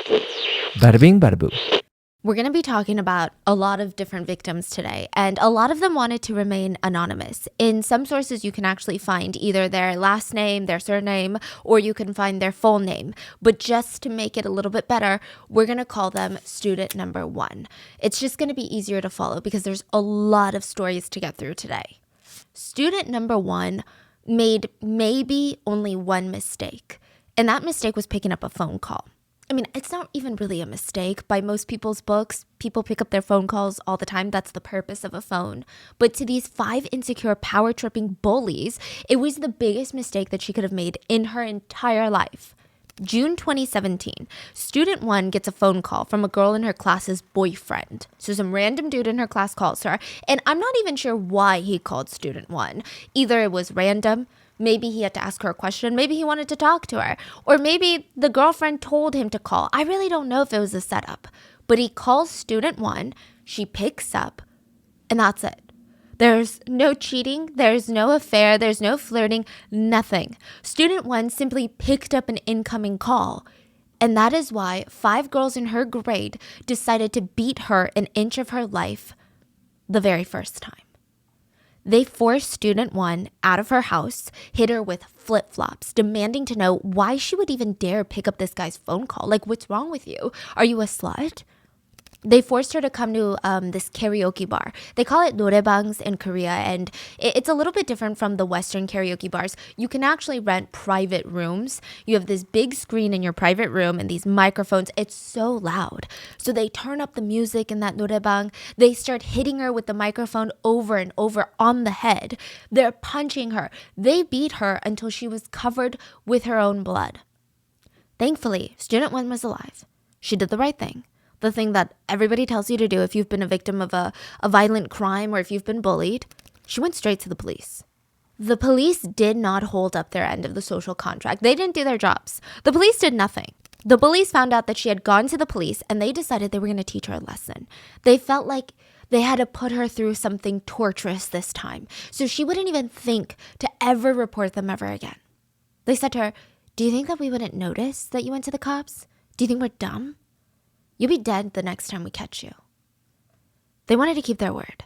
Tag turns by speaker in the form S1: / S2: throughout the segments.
S1: Bada bing, bada boo.
S2: We're going to be talking about a lot of different victims today, and a lot of them wanted to remain anonymous. In some sources, you can actually find either their last name, their surname, or you can find their full name. But just to make it a little bit better, we're going to call them student number 1. It's just going to be easier to follow because there's a lot of stories to get through today. Student number 1 made maybe only one mistake, and that mistake was picking up a phone call. I mean, it's not even really a mistake. By most people's books, people pick up their phone calls all the time. That's the purpose of a phone. But to these 5 insecure, power-tripping bullies, it was the biggest mistake that she could have made in her entire life. June 2017, student 1 gets a phone call from a girl in her class's boyfriend. So some random dude in her class calls her, and I'm not even sure why he called student 1. Either it was random, maybe he had to ask her a question, maybe he wanted to talk to her, or maybe the girlfriend told him to call. I really don't know if it was a setup, but he calls student 1, she picks up, and that's it. There's no cheating, there's no affair, there's no flirting, nothing. Student 1 simply picked up an incoming call. And that is why 5 girls in her grade decided to beat her an inch of her life the very first time. They forced student 1 out of her house, hit her with flip-flops, demanding to know why she would even dare pick up this guy's phone call. Like, what's wrong with you? Are you a slut? They forced her to come to this karaoke bar. They call it norebangs in Korea, and it's a little bit different from the Western karaoke bars. You can actually rent private rooms. You have this big screen in your private room and these microphones. It's so loud. So they turn up the music in that norebang. They start hitting her with the microphone over and over on the head. They're punching her. They beat her until she was covered with her own blood. Thankfully, student 1 was alive. She did the right thing. The thing that everybody tells you to do if you've been a victim of a violent crime or if you've been bullied. She went straight to the police. The police did not hold up their end of the social contract. They didn't do their jobs. The police did nothing. The bullies found out that she had gone to the police and they decided they were going to teach her a lesson. They felt like they had to put her through something torturous this time, so she wouldn't even think to ever report them ever again. They said to her, "Do you think that we wouldn't notice that you went to the cops? Do you think we're dumb? You'll be dead the next time we catch you." They wanted to keep their word.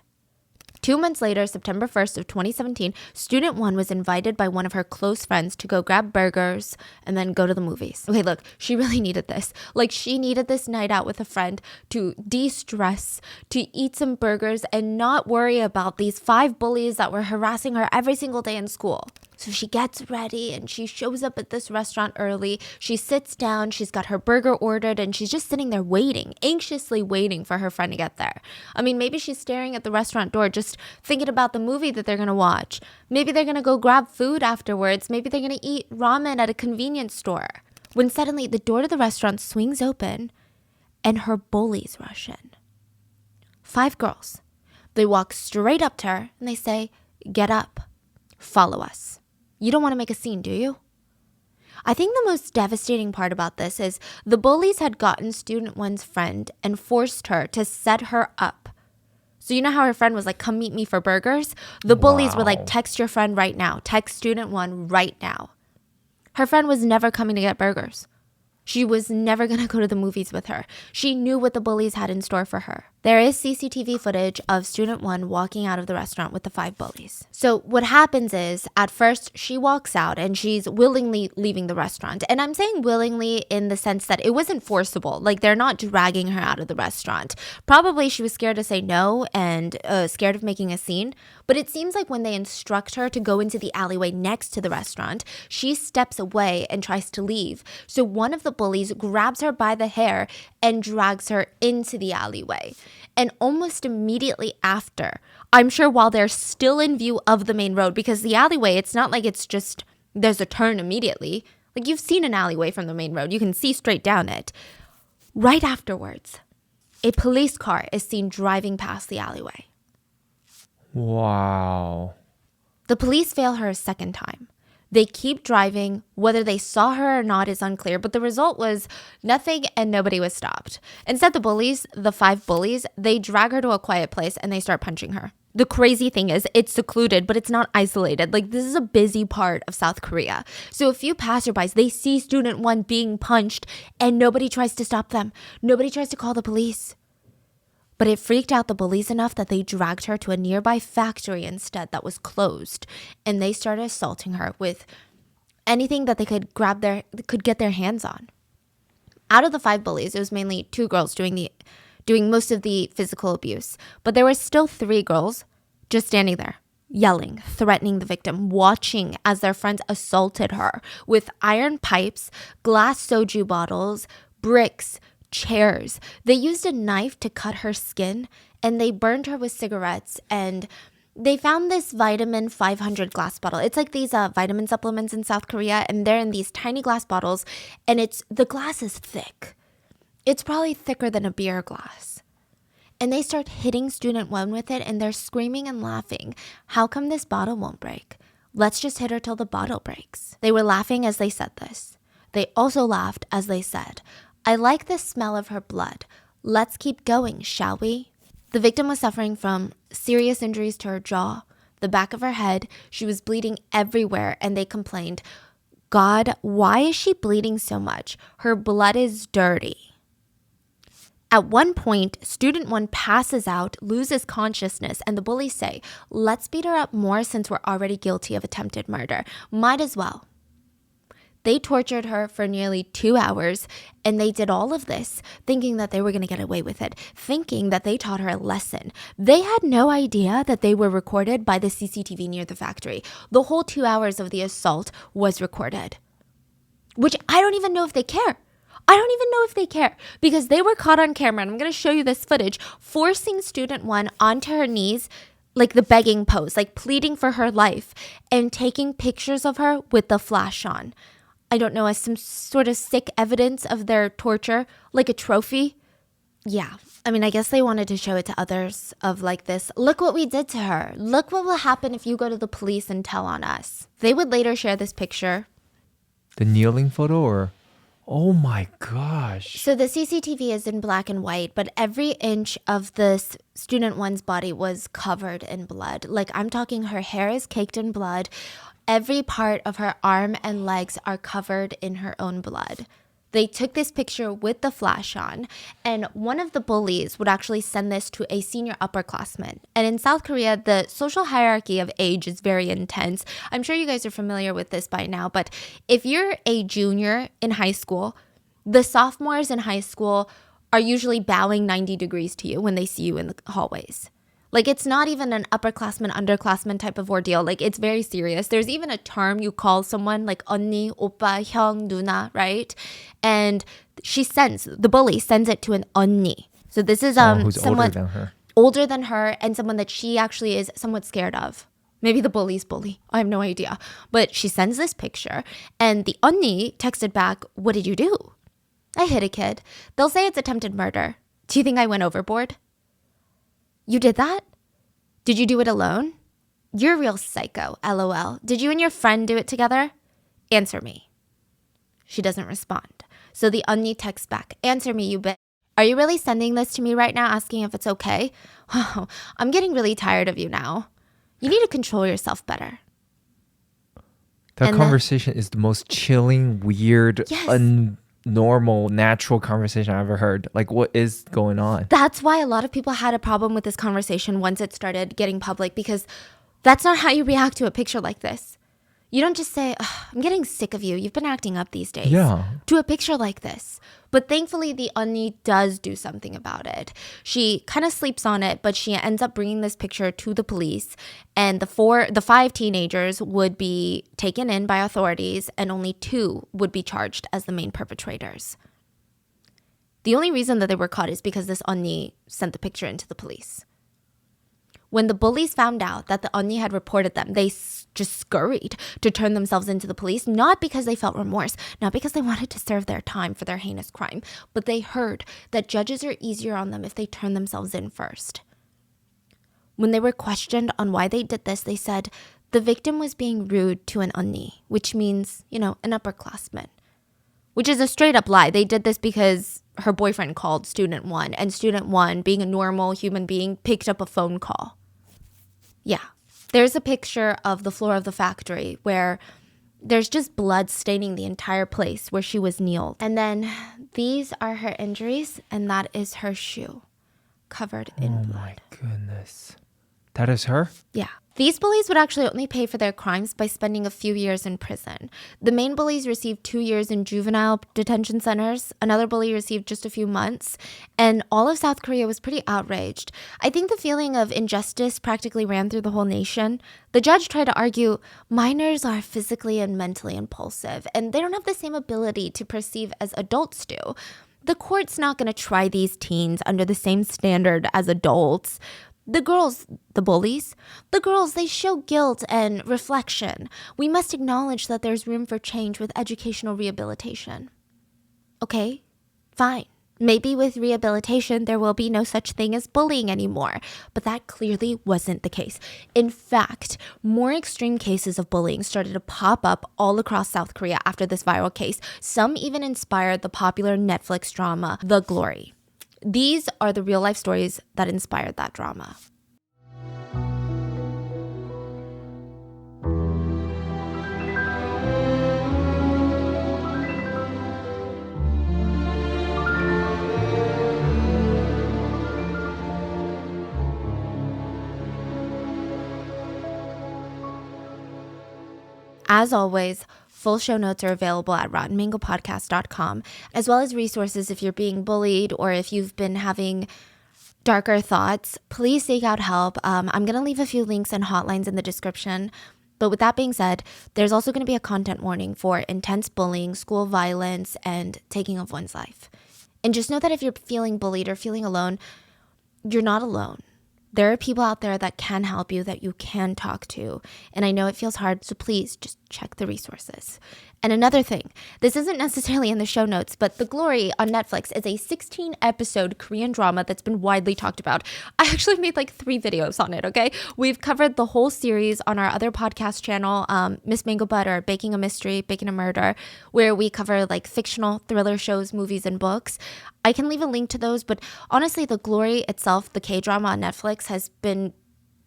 S2: 2 months later, September 1st of 2017, student 1 was invited by one of her close friends to go grab burgers and then go to the movies. Okay, look, she really needed this. Like, she needed this night out with a friend to de-stress, to eat some burgers and not worry about these 5 bullies that were harassing her every single day in school. So she gets ready and she shows up at this restaurant early. She sits down, she's got her burger ordered, and she's just sitting there waiting, anxiously waiting for her friend to get there. I mean, maybe she's staring at the restaurant door, just thinking about the movie that they're gonna watch. Maybe they're gonna go grab food afterwards. Maybe they're gonna eat ramen at a convenience store. When suddenly the door to the restaurant swings open and her bullies rush in. 5 girls. They walk straight up to her and they say, "Get up, follow us. You don't want to make a scene, do you?" I think the most devastating part about this is the bullies had gotten student 1's friend and forced her to set her up. So you know how her friend was like, "Come meet me for burgers?" The bullies were like, "Text your friend right now. Text student 1 right now." Her friend was never coming to get burgers. She was never going to go to the movies with her. She knew what the bullies had in store for her. There is CCTV footage of student 1 walking out of the restaurant with the 5 bullies. So what happens is, at first, she walks out and she's willingly leaving the restaurant. And I'm saying willingly in the sense that it wasn't forcible. Like, they're not dragging her out of the restaurant. Probably she was scared to say no and scared of making a scene. But it seems like when they instruct her to go into the alleyway next to the restaurant, she steps away and tries to leave. So one of the bullies grabs her by the hair and drags her into the alleyway. And almost immediately after, I'm sure while they're still in view of the main road, because the alleyway, it's not like it's just, there's a turn immediately. Like, you've seen an alleyway from the main road. You can see straight down it. Right afterwards, a police car is seen driving past the alleyway.
S1: Wow.
S2: The police fail her a second time. They keep driving. Whether they saw her or not is unclear, but the result was nothing and nobody was stopped. Instead, the bullies, the 5 bullies, they drag her to a quiet place and they start punching her. The crazy thing is it's secluded, but it's not isolated. Like, this is a busy part of South Korea. So a few passerbys, they see student one being punched and nobody tries to stop them. Nobody tries to call the police. But it freaked out the police enough that they dragged her to a nearby factory instead that was closed. And they started assaulting her with anything that they could get their hands on. Out of the 5 bullies, it was mainly 2 girls doing most of the physical abuse. But there were still 3 girls just standing there, yelling, threatening the victim, watching as their friends assaulted her with iron pipes, glass soju bottles, bricks, chairs. They used a knife to cut her skin, and they burned her with cigarettes, and they found this vitamin 500 glass bottle. It's like these vitamin supplements in South Korea, and they're in these tiny glass bottles, and the glass is thick. It's probably thicker than a beer glass. And they start hitting student 1 with it, and they're screaming and laughing. How come this bottle won't break? Let's just hit her till the bottle breaks. They were laughing as they said this. They also laughed as they said, I like the smell of her blood. Let's keep going, shall we? The victim was suffering from serious injuries to her jaw, the back of her head. She was bleeding everywhere, and they complained, God, why is she bleeding so much? Her blood is dirty. At one point, student 1 passes out, loses consciousness, and the bullies say, let's beat her up more since we're already guilty of attempted murder. Might as well. They tortured her for nearly 2 hours, and they did all of this thinking that they were going to get away with it, thinking that they taught her a lesson. They had no idea that they were recorded by the CCTV near the factory. The whole 2 hours of the assault was recorded, which I don't even know if they care. I don't even know if they care because they were caught on camera, and I'm going to show you this footage, forcing student 1 onto her knees, like the begging pose, like pleading for her life, and taking pictures of her with the flash on. I don't know, as some sort of sick evidence of their torture, like a trophy. Yeah, I mean, I guess they wanted to show it to others of like this, look what we did to her. Look what will happen if you go to the police and tell on us. They would later share this picture.
S1: The kneeling photo or? Oh my gosh.
S2: So the CCTV is in black and white, but every inch of this student 1's body was covered in blood. Like, I'm talking her hair is caked in blood. Every part of her arm and legs are covered in her own blood. They took this picture with the flash on, and one of the bullies would actually send this to a senior upperclassman. And in South Korea, the social hierarchy of age is very intense. I'm sure you guys are familiar with this by now, but if you're a junior in high school, the sophomores in high school are usually bowing 90 degrees to you when they see you in the hallways. Like, it's not even an upperclassman, underclassman type of ordeal. Like, it's very serious. There's even a term you call someone like 언니, 오빠, 형, 누나, right? And the bully sends it to an 언니. So this is
S1: who's
S2: someone
S1: older than her,
S2: and someone that she actually is somewhat scared of. Maybe the bully's bully. I have no idea. But she sends this picture, and the 언니 texted back, what did you do? I hit a kid. They'll say it's attempted murder. Do you think I went overboard? You did that? Did you do it alone? You're a real psycho, LOL. Did you and your friend do it together? Answer me. She doesn't respond. So the 언니 texts back, answer me, you bitch. Are you really sending this to me right now, asking if it's okay? Oh, I'm getting really tired of you now. You need to control yourself better.
S1: That conversation is the most chilling, weird, normal, natural conversation I've ever heard. Like, what is going on?
S2: That's why a lot of people had a problem with this conversation once it started getting public, because that's not how you react to a picture like this. You don't just say, I'm getting sick of you. You've been acting up these days.
S1: Yeah.
S2: To a picture like this. But thankfully, the 언니 does do something about it. She kind of sleeps on it, but she ends up bringing this picture to the police. And the 5 teenagers would be taken in by authorities, and only 2 would be charged as the main perpetrators. The only reason that they were caught is because this 언니 sent the picture into the police. When the bullies found out that the 언니 had reported them, they just scurried to turn themselves into the police, not because they felt remorse, not because they wanted to serve their time for their heinous crime, but they heard that judges are easier on them if they turn themselves in first. When they were questioned on why they did this, they said the victim was being rude to an 언니, which means, an upperclassman, which is a straight up lie. They did this because her boyfriend called student 1, and student 1, being a normal human being, picked up a phone call. Yeah. There's a picture of the floor of the factory where there's just blood staining the entire place where she was kneeled. And then these are her injuries, and that is her shoe covered in blood.
S1: Oh my goodness. That is her?
S2: Yeah. These bullies would actually only pay for their crimes by spending a few years in prison. The main bullies received 2 years in juvenile detention centers. Another bully received just a few months. And all of South Korea was pretty outraged. I think the feeling of injustice practically ran through the whole nation. The judge tried to argue minors are physically and mentally impulsive, and they don't have the same ability to perceive as adults do. The court's not going to try these teens under the same standard as adults. The girls, the bullies, they show guilt and reflection. We must acknowledge that there's room for change with educational rehabilitation. Okay, fine. Maybe with rehabilitation, there will be no such thing as bullying anymore. But that clearly wasn't the case. In fact, more extreme cases of bullying started to pop up all across South Korea after this viral case. Some even inspired the popular Netflix drama, The Glory. These are the real-life stories that inspired that drama. As always, full show notes are available at rottenmangopodcast.com, as well as resources if you're being bullied or if you've been having darker thoughts. Please seek out help. I'm going to leave a few links and hotlines in the description. But with that being said, there's also going to be a content warning for intense bullying, school violence, and taking of one's life. And just know that if you're feeling bullied or feeling alone, you're not alone. There are people out there that can help you, that you can talk to. And I know it feels hard, so please just check the resources. And another thing, this isn't necessarily in the show notes, but The Glory on Netflix is a 16-episode Korean drama that's been widely talked about. I actually made like 3 videos on it, okay? We've covered the whole series on our other podcast channel, Miss Mango Butter, Baking a Mystery, Baking a Murder, where we cover like fictional thriller shows, movies, and books. I can leave a link to those, but honestly, The Glory itself, the K-drama on Netflix, has been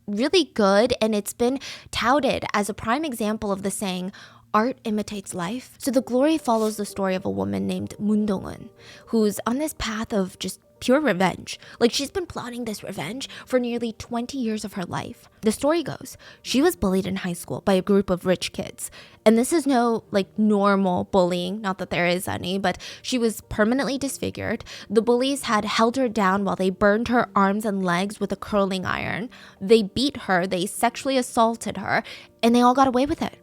S2: really good, and it's been touted as a prime example of the saying, art imitates life. So The Glory follows the story of a woman named Moon Dong-eun, who's on this path of just pure revenge. Like, she's been plotting this revenge for nearly 20 years of her life. The story goes, she was bullied in high school by a group of rich kids. And this is no like normal bullying, not that there is any, but she was permanently disfigured. The bullies had held her down while they burned her arms and legs with a curling iron. They beat her, they sexually assaulted her, and they all got away with it.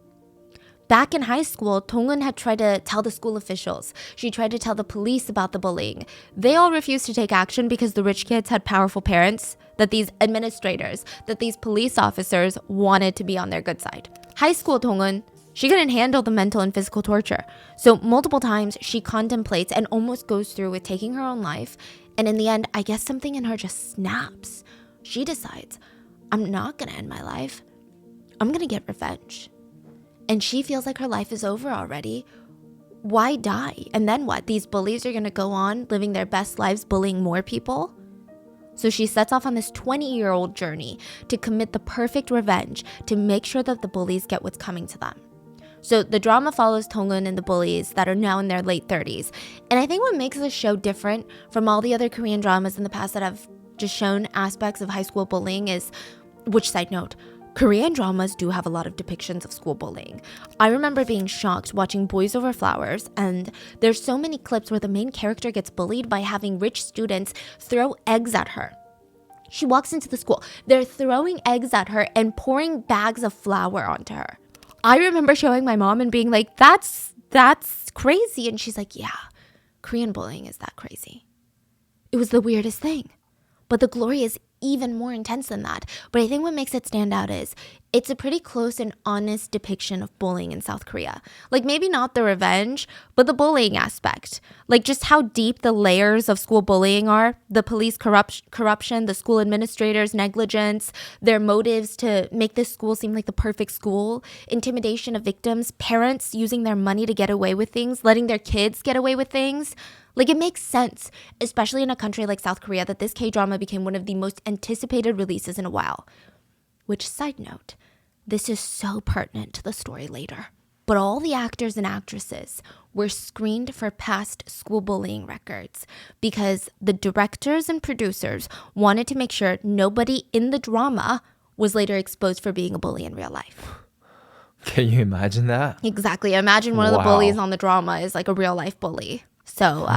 S2: Back in high school, Dong-eun had tried to tell the school officials. She tried to tell the police about the bullying. They all refused to take action because the rich kids had powerful parents, that these administrators, that these police officers wanted to be on their good side. High school Dong-eun, she couldn't handle the mental and physical torture. So multiple times she contemplates and almost goes through with taking her own life. And in the end, I guess something in her just snaps. She decides, I'm not gonna end my life. I'm gonna get revenge. And she feels like her life is over already. Why die? And then what? These bullies are going to go on living their best lives, bullying more people? So she sets off on this 20-year-old journey to commit the perfect revenge to make sure that the bullies get what's coming to them. So the drama follows Dong-eun and the bullies that are now in their late 30s. And I think what makes this show different from all the other Korean dramas in the past that have just shown aspects of high school bullying is, which side note, Korean dramas do have a lot of depictions of school bullying. I remember being shocked watching Boys Over Flowers, and there's so many clips where the main character gets bullied by having rich students throw eggs at her. She walks into the school, they're throwing eggs at her and pouring bags of flour onto her. I remember showing my mom and being like, that's crazy. And she's like, yeah, Korean bullying is that crazy. It was the weirdest thing. But The Glory is even more intense than that. But I think what makes it stand out is it's a pretty close and honest depiction of bullying in South Korea. Like, maybe not the revenge, but the bullying aspect. Like, just how deep the layers of school bullying are. The police corruption, the school administrators' negligence, their motives to make this school seem like the perfect school, intimidation of victims, parents using their money to get away with things, letting their kids get away with things. Like, it makes sense, especially in a country like South Korea, that this K-drama became one of the most anticipated releases in a while. Which, side note, this is so pertinent to the story later. But all the actors and actresses were screened for past school bullying records because the directors and producers wanted to make sure nobody in the drama was later exposed for being a bully in real life.
S1: Can you imagine that?
S2: Exactly. Imagine one of the bullies on the drama is like a real life bully. So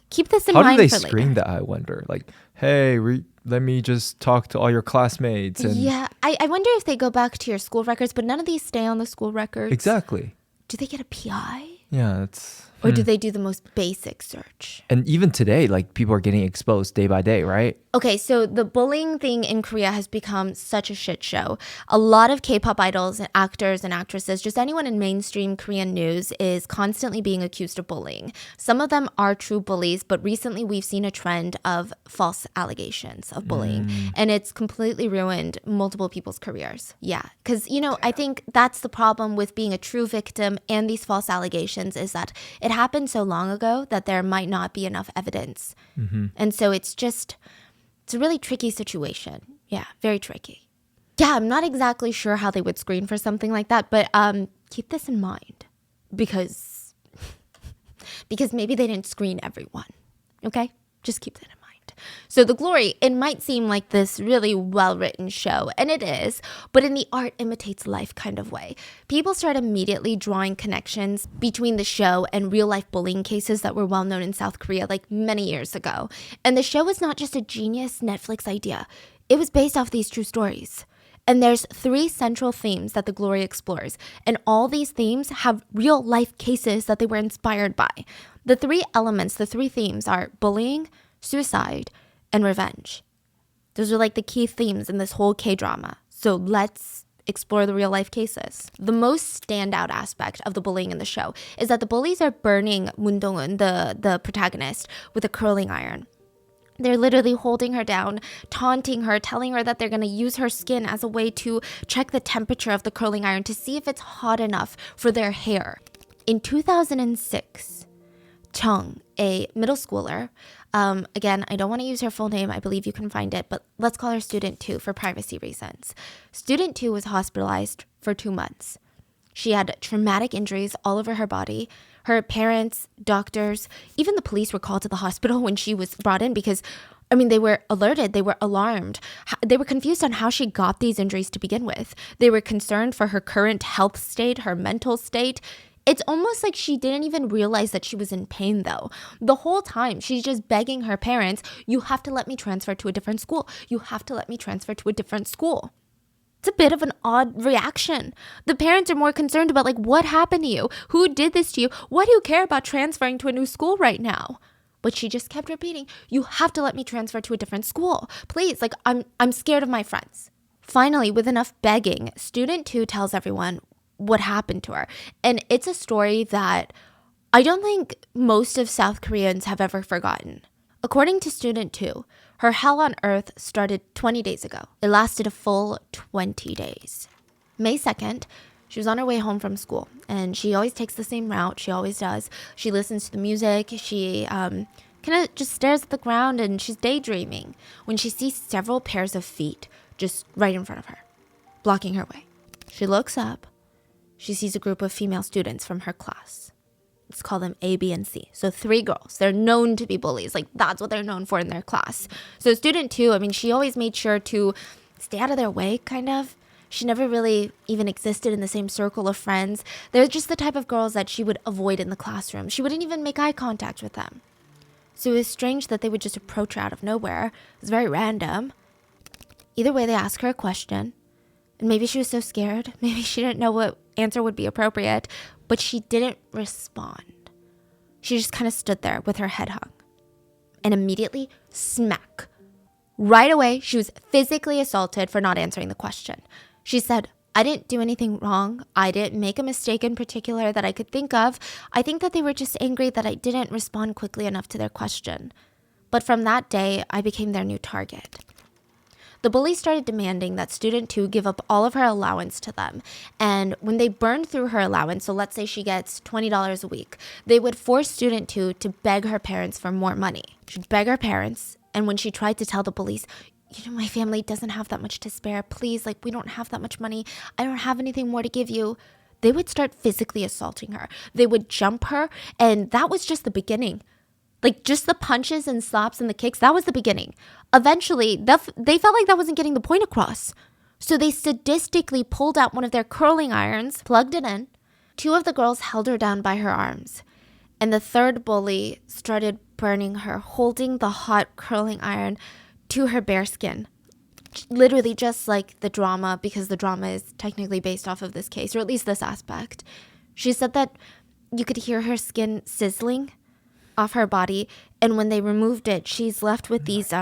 S2: keep this in
S1: How
S2: mind
S1: do they
S2: for
S1: screen
S2: later.
S1: that, I wonder? Like, hey, let me just talk to all your classmates. And
S2: Yeah, I wonder if they go back to your school records, but none of these stay on the school records.
S1: Exactly.
S2: Do they get a PI?
S1: Yeah, it's...
S2: Or do they do the most basic search?
S1: And even today, like, people are getting exposed day by day, right?
S2: Okay, so the bullying thing in Korea has become such a shit show. A lot of K-pop idols and actors and actresses, just anyone in mainstream Korean news is constantly being accused of bullying. Some of them are true bullies, but recently we've seen a trend of false allegations of bullying. And it's completely ruined multiple people's careers. Yeah, because, I think that's the problem with being a true victim and these false allegations is that it happened so long ago that there might not be enough evidence. And so it's a really tricky situation. Yeah, very tricky. Yeah, I'm not exactly sure how they would screen for something like that, but keep this in mind because maybe they didn't screen everyone. Okay? Just keep that in mind. So The Glory, it might seem like this really well-written show, and it is, but in the art imitates life kind of way. People start immediately drawing connections between the show and real-life bullying cases that were well-known in South Korea like many years ago. And the show was not just a genius Netflix idea. It was based off these true stories. And there's 3 central themes that The Glory explores, and all these themes have real-life cases that they were inspired by. The 3 elements, the 3 themes are bullying, suicide, and revenge. Those are like the key themes in this whole K-drama. So let's explore the real life cases. The most standout aspect of the bullying in the show is that the bullies are burning Moon Dong-eun, the protagonist, with a curling iron. They're literally holding her down, taunting her, telling her that they're going to use her skin as a way to check the temperature of the curling iron to see if it's hot enough for their hair. In 2006, Chung, a middle schooler, again, I don't want to use her full name. I believe you can find it, but let's call her Student 2 for privacy reasons. Student 2 was hospitalized for 2 months. She had traumatic injuries all over her body. Her parents, doctors, even the police were called to the hospital when she was brought in because, they were alerted, they were alarmed. They were confused on how she got these injuries to begin with. They were concerned for her current health state, her mental state. It's almost like she didn't even realize that she was in pain, though. The whole time, she's just begging her parents, you have to let me transfer to a different school. You have to let me transfer to a different school. It's a bit of an odd reaction. The parents are more concerned about, what happened to you? Who did this to you? Why do you care about transferring to a new school right now? But she just kept repeating, you have to let me transfer to a different school. Please, I'm scared of my friends. Finally, with enough begging, Student 2 tells everyone what happened to her. And it's a story that I don't think most of South Koreans have ever forgotten. According to Student 2, her hell on earth started 20 days ago. It lasted a full 20 days. May 2nd, she was on her way home from school, and she always takes the same route. She always does. She listens to the music. She kind of just stares at the ground, and she's daydreaming when she sees several pairs of feet just right in front of her, blocking her way. She looks up. She sees a group of female students from her class. Let's call them A, B, and C. So 3 girls. They're known to be bullies. That's what they're known for in their class. So Student 2, she always made sure to stay out of their way, kind of. She never really even existed in the same circle of friends. They're just the type of girls that she would avoid in the classroom. She wouldn't even make eye contact with them. So it was strange that they would just approach her out of nowhere. It was very random. Either way, they asked her a question. And maybe she was so scared. Maybe she didn't know what answer would be appropriate. But she didn't respond. She just kind of stood there with her head hung. And immediately, smack. Right away, she was physically assaulted for not answering the question. She said, I didn't do anything wrong. I didn't make a mistake in particular that I could think of. I think that they were just angry that I didn't respond quickly enough to their question. But from that day, I became their new target. The bullies started demanding that Student 2 give up all of her allowance to them. And when they burned through her allowance, so let's say she gets $20 a week, they would force Student 2 to beg her parents for more money. She'd beg her parents, and when she tried to tell the police, my family doesn't have that much to spare. Please, like, we don't have that much money. I don't have anything more to give you. They would start physically assaulting her. They would jump her. And that was just the beginning. Like, just the punches and slaps and the kicks, that was the beginning. Eventually, they felt like that wasn't getting the point across. So they sadistically pulled out one of their curling irons, plugged it in. Two of the girls held her down by her arms. And the third bully started burning her, holding the hot curling iron to her bare skin. Literally just like the drama, because the drama is technically based off of this case, or at least this aspect. She said that you could hear her skin sizzling off her body, and when they removed it, she's left with these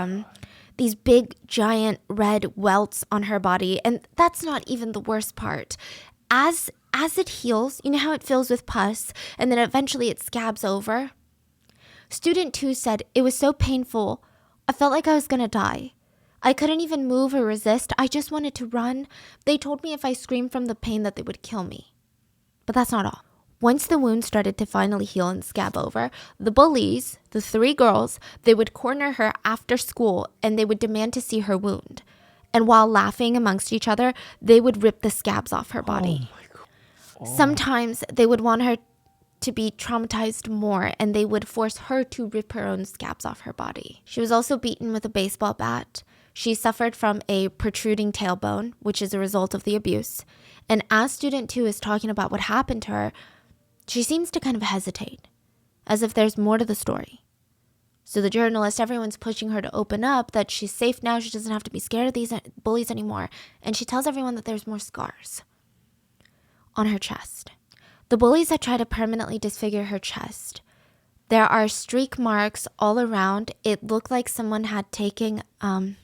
S2: big giant red welts on her body. And that's not even the worst part. As it heals, you know how it fills with pus and then eventually it scabs over? Student 2 said, it was so painful. I felt like I was gonna die. I couldn't even move or resist. I just wanted to run. They told me if I screamed from the pain that they would kill me. But that's not all. Once the wound started to finally heal and scab over, the bullies, the 3 girls, they would corner her after school and they would demand to see her wound. And while laughing amongst each other, they would rip the scabs off her body.
S1: Oh my God. Oh.
S2: Sometimes they would want her to be traumatized more and they would force her to rip her own scabs off her body. She was also beaten with a baseball bat. She suffered from a protruding tailbone, which is a result of the abuse. And as student 2 is talking about what happened to her, she seems to kind of hesitate, as if there's more to the story. So the journalist, everyone's pushing her to open up, that she's safe now, she doesn't have to be scared of these bullies anymore. And she tells everyone that there's more scars on her chest. The bullies had tried to permanently disfigure her chest. There are streak marks all around. It looked like someone had taken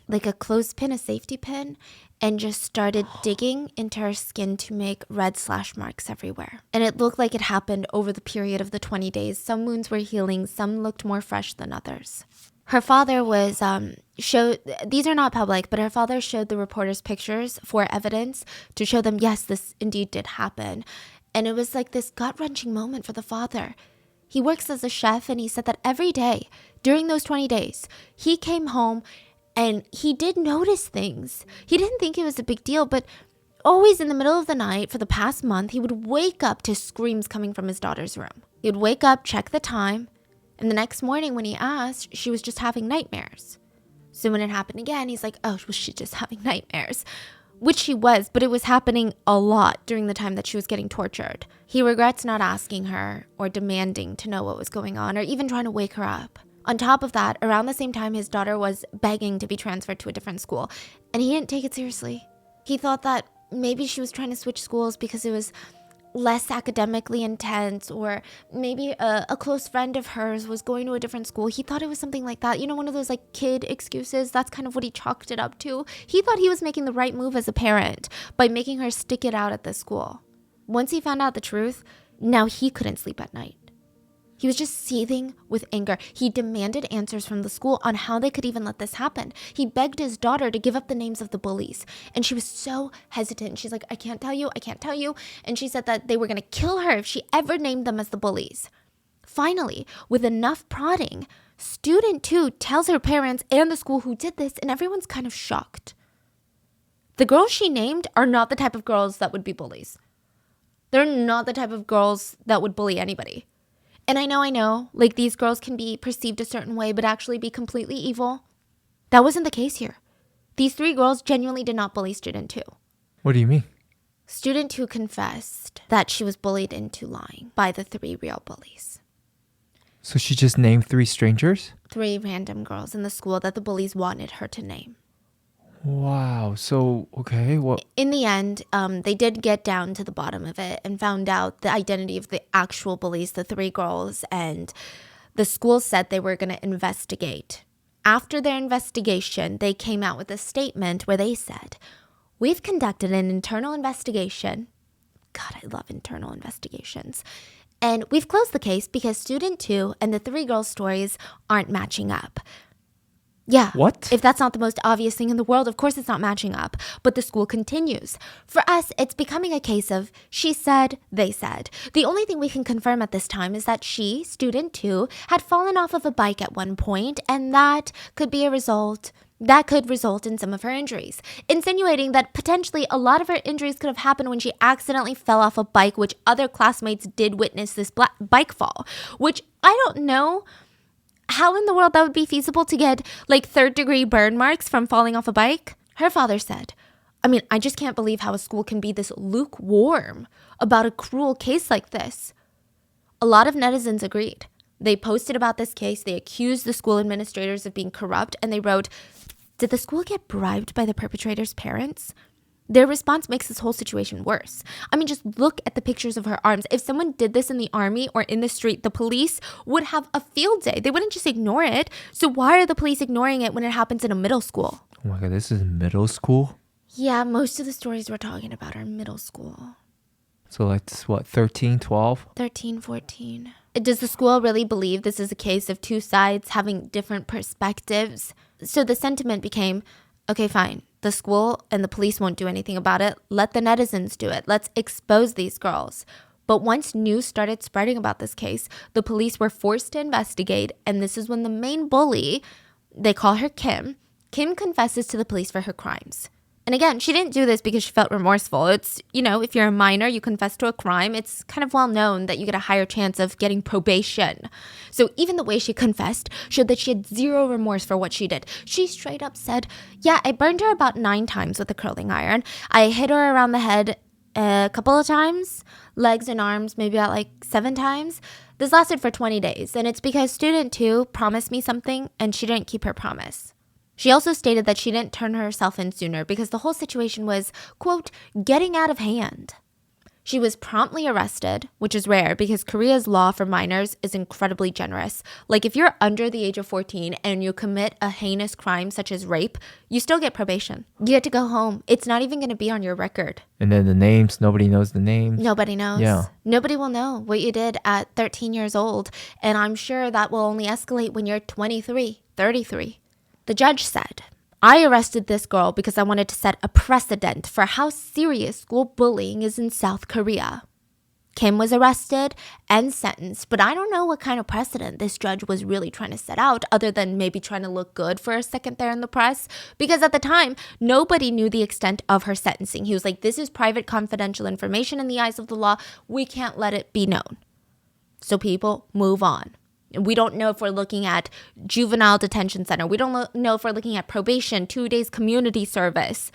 S2: like a clothespin, a safety pin, and just started digging into her skin to make red slash marks everywhere. And it looked like it happened over the period of the 20 days. Some wounds were healing, some looked more fresh than others. Her father was these are not public, but her father showed the reporters pictures for evidence to show them, yes, this indeed did happen. And it was like this gut-wrenching moment for the father. He works as a chef, and he said that every day during those 20 days, he came home and he did notice things. He didn't think it was a big deal, but always in the middle of the night for the past month, he would wake up to screams coming from his daughter's room. He would wake up, check the time, and the next morning when he asked, she was just having nightmares. So when it happened again, he's like, oh, was she just having nightmares? Which she was, but it was happening a lot during the time that she was getting tortured. He regrets not asking her or demanding to know what was going on or even trying to wake her up. On top of that, around the same time, his daughter was begging to be transferred to a different school, and he didn't take it seriously. He thought that maybe she was trying to switch schools because it was less academically intense, or maybe a close friend of hers was going to a different school. He thought it was something like that. You know, one of those like kid excuses. That's kind of what he chalked it up to. He thought he was making the right move as a parent by making her stick it out at the school. Once he found out the truth, now he couldn't sleep at night. He was just seething with anger. He demanded answers from the school on how they could even let this happen. He begged his daughter to give up the names of the bullies. And she was so hesitant. She's like, I can't tell you. And she said that they were going to kill her if she ever named them as the bullies. Finally, with enough prodding, student 2 tells her parents and the school who did this, and everyone's kind of shocked. The girls she named are not the type of girls that would be bullies. They're not the type of girls that would bully anybody. And I know, like these girls can be perceived a certain way, but actually be completely evil. That wasn't the case here. These 3 girls genuinely did not bully student 2.
S1: What do you mean?
S2: Student 2 confessed that she was bullied into lying by the 3 real bullies.
S1: So she just named 3 strangers?
S2: 3 random girls in the school that the bullies wanted her to name.
S1: Wow. So, okay, what?
S2: In the end, they did get down to the bottom of it and found out the identity of the actual bullies, the 3 girls, and the school said they were going to investigate. After their investigation, they came out with a statement where they said, we've conducted an internal investigation. God, I love internal investigations. And we've closed the case because student 2 and the 3 girls' stories aren't matching up. Yeah.
S1: What?
S2: If that's not the most obvious thing in the world, of course it's not matching up. But the school continues. For us, it's becoming a case of she said, they said. The only thing we can confirm at this time is that student 2, had fallen off of a bike at one point, and that could be a result That could result in some of her injuries, insinuating that potentially a lot of her injuries could have happened when she accidentally fell off a bike, which other classmates did witness this bike fall, which I don't know how in the world that would be feasible to get like third-degree burn marks from falling off a bike. Her father said, I mean, I just can't believe how a school can be this lukewarm about a cruel case like this. A lot of netizens agreed. They posted about this case, they accused the school administrators of being corrupt, and they wrote, did the school get bribed by the perpetrator's parents? Their response makes this whole situation worse. I mean, just look at the pictures of her arms. If someone did this in the army or in the street, the police would have a field day. They wouldn't just ignore it. So why are the police ignoring it when it happens in a middle school?
S1: Oh my God, this is middle school?
S2: Yeah, most of the stories we're talking about are middle school.
S1: So that's what, 13, 12?
S2: 13, 14. Does the school really believe this is a case of two sides having different perspectives? So the sentiment became, okay, fine. The school and the police won't do anything about it. Let the netizens do it. Let's expose these girls. But once news started spreading about this case, the police were forced to investigate. And this is when the main bully, they call her Kim confesses to the police for her crimes. And again, she didn't do this because she felt remorseful. It's, if you're a minor, you confess to a crime, it's kind of well known that you get a higher chance of getting probation. So even the way she confessed showed that she had zero remorse for what she did. She straight up said, yeah, I burned her about 9 times with a curling iron. I hit her around the head a couple of times, legs and arms maybe about like 7 times. This lasted for 20 days. And it's because student 2 promised me something and she didn't keep her promise. She also stated that she didn't turn herself in sooner because the whole situation was, quote, getting out of hand. She was promptly arrested, which is rare because Korea's law for minors is incredibly generous. Like if you're under the age of 14 and you commit a heinous crime such as rape, you still get probation. You get to go home. It's not even going to be on your record.
S1: And then the names, nobody knows the names.
S2: Nobody knows.
S1: Yeah.
S2: Nobody will know what you did at 13 years old. And I'm sure that will only escalate when you're 23, 33. The judge said, I arrested this girl because I wanted to set a precedent for how serious school bullying is in South Korea. Kim was arrested and sentenced, but I don't know what kind of precedent this judge was really trying to set out other than maybe trying to look good for a second there in the press. Because at the time, nobody knew the extent of her sentencing. He was like, this is private confidential information in the eyes of the law. We can't let it be known. So people move on. We don't know if we're looking at juvenile detention center. We don't know if we're looking at probation, 2 days community service.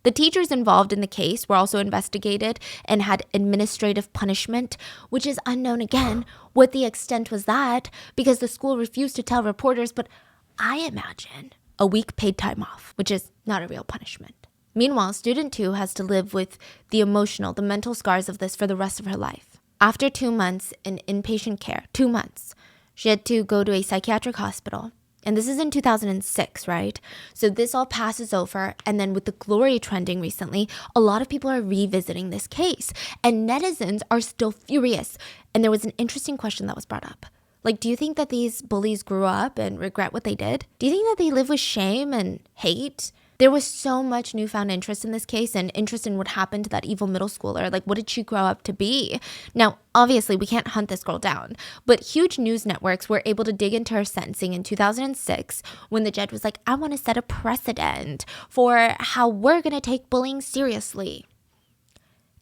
S2: The teachers involved in the case were also investigated and had administrative punishment, which is unknown again what the extent was that because the school refused to tell reporters, but I imagine a week paid time off, which is not a real punishment. Meanwhile, student 2 has to live with the emotional, the mental scars of this for the rest of her life. After 2 months in inpatient care, 2 months, she had to go to a psychiatric hospital. And this is in 2006, right? So this all passes over. And then with the glory trending recently, a lot of people are revisiting this case. And netizens are still furious. And there was an interesting question that was brought up. Like, do you think that these bullies grew up and regret what they did? Do you think that they live with shame and hate? There was so much newfound interest in this case and interest in what happened to that evil middle schooler. Like, what did she grow up to be? Now, obviously, we can't hunt this girl down, but huge news networks were able to dig into her sentencing in 2006 when the judge was like, I want to set a precedent for how we're going to take bullying seriously.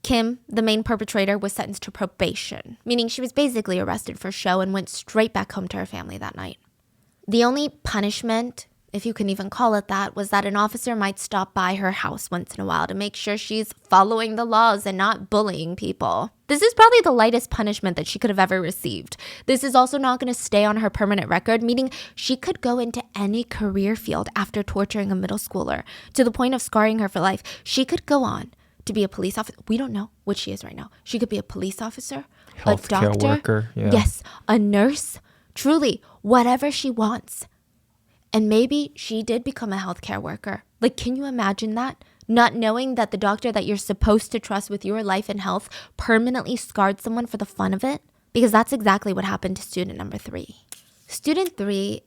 S2: Kim, the main perpetrator, was sentenced to probation, meaning she was basically arrested for show and went straight back home to her family that night. The only punishment, if you can even call it that, was that an officer might stop by her house once in a while to make sure she's following the laws and not bullying people. This is probably the lightest punishment that she could have ever received. This is also not going to stay on her permanent record, meaning she could go into any career field after torturing a middle schooler to the point of scarring her for life. She could go on to be a police officer. We don't know what she is right now. She could be a police officer, a doctor,
S1: worker, yeah.
S2: Yes, a nurse, truly, whatever she wants. And maybe she did become a healthcare worker. Like, can you imagine that? Not knowing that the doctor that you're supposed to trust with your life and health permanently scarred someone for the fun of it? Because that's exactly what happened to student number 3. Student 3,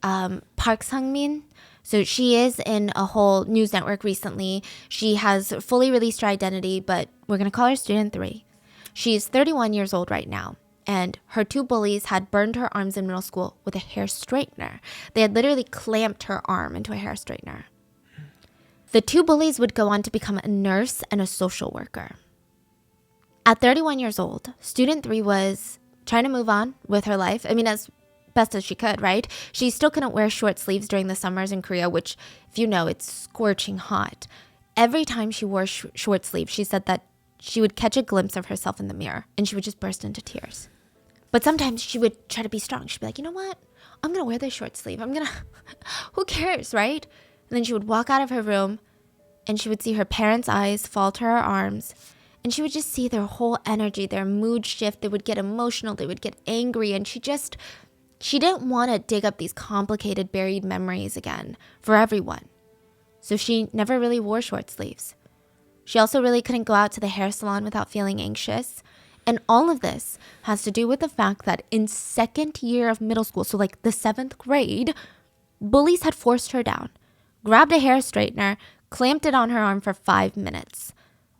S2: Park Sang-min. So she is in a whole news network recently. She has fully released her identity, but we're going to call her student 3. She's 31 years old right now. And her 2 bullies had burned her arms in middle school with a hair straightener. They had literally clamped her arm into a hair straightener. The two bullies would go on to become a nurse and a social worker. At 31 years old, student 3 was trying to move on with her life. I mean, as best as she could, right? She still couldn't wear short sleeves during the summers in Korea, which, if you know, it's scorching hot. Every time she wore short sleeves, she said that she would catch a glimpse of herself in the mirror and she would just burst into tears. But sometimes she would try to be strong. She'd be like, you know what? I'm going to wear this short sleeve. Who cares, right? And then she would walk out of her room and she would see her parents' eyes fall to her arms. And she would just see their whole energy, their mood shift. They would get emotional. They would get angry. And she didn't want to dig up these complicated buried memories again for everyone. So she never really wore short sleeves. She also really couldn't go out to the hair salon without feeling anxious. And all of this has to do with the fact that in second year of middle school, so like the 7th grade, bullies had forced her down, grabbed a hair straightener, clamped it on her arm for 5 minutes.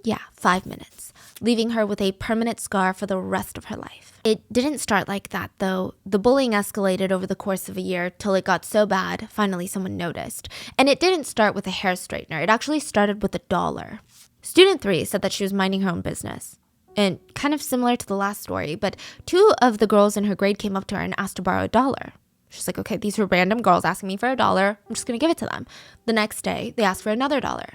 S2: Yeah, 5 minutes, leaving her with a permanent scar for the rest of her life. It didn't start like that, though. The bullying escalated over the course of a year till it got so bad, finally someone noticed. And it didn't start with a hair straightener. It actually started with $1. Student 3 said that she was minding her own business. And kind of similar to the last story, but 2 of the girls in her grade came up to her and asked to borrow $1. She's like, okay, these are random girls asking me for $1. I'm just going to give it to them. The next day, they asked for another $1.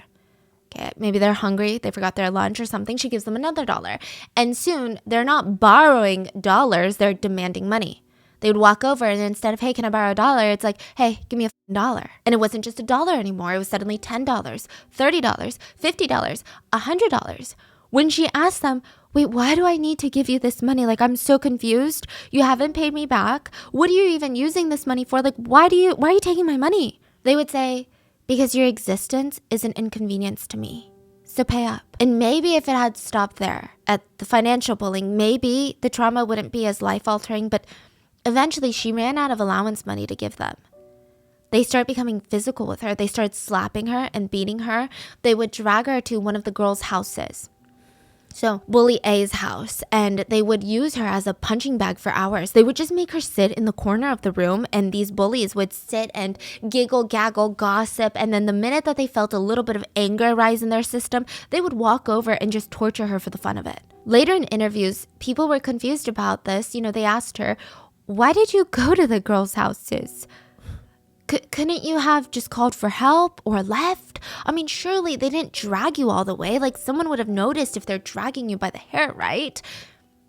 S2: Okay, maybe they're hungry, they forgot their lunch or something. She gives them another $1. And soon, they're not borrowing dollars, they're demanding money. They would walk over and instead of, hey, can I borrow $1? It's like, hey, give me $1. And it wasn't just $1 anymore. It was suddenly $10, $30, $50, $100. When she asked them, wait, why do I need to give you this money? Like, I'm so confused. You haven't paid me back. What are you even using this money for? Like, why are you taking my money? They would say, because your existence is an inconvenience to me. So pay up. And maybe if it had stopped there at the financial bullying, maybe the trauma wouldn't be as life-altering, but eventually she ran out of allowance money to give them. They start becoming physical with her. They started slapping her and beating her. They would drag her to one of the girls' houses. So Bully A's house, and they would use her as a punching bag for hours. They would just make her sit in the corner of the room, and these bullies would sit and giggle, gaggle, gossip, and then the minute that they felt a little bit of anger rise in their system, they would walk over and just torture her for the fun of it. Later in interviews, people were confused about this. They asked her, why did you go to the girls' houses? Couldn't you have just called for help or left? I mean, surely they didn't drag you all the way. Like, someone would have noticed if they're dragging you by the hair, right?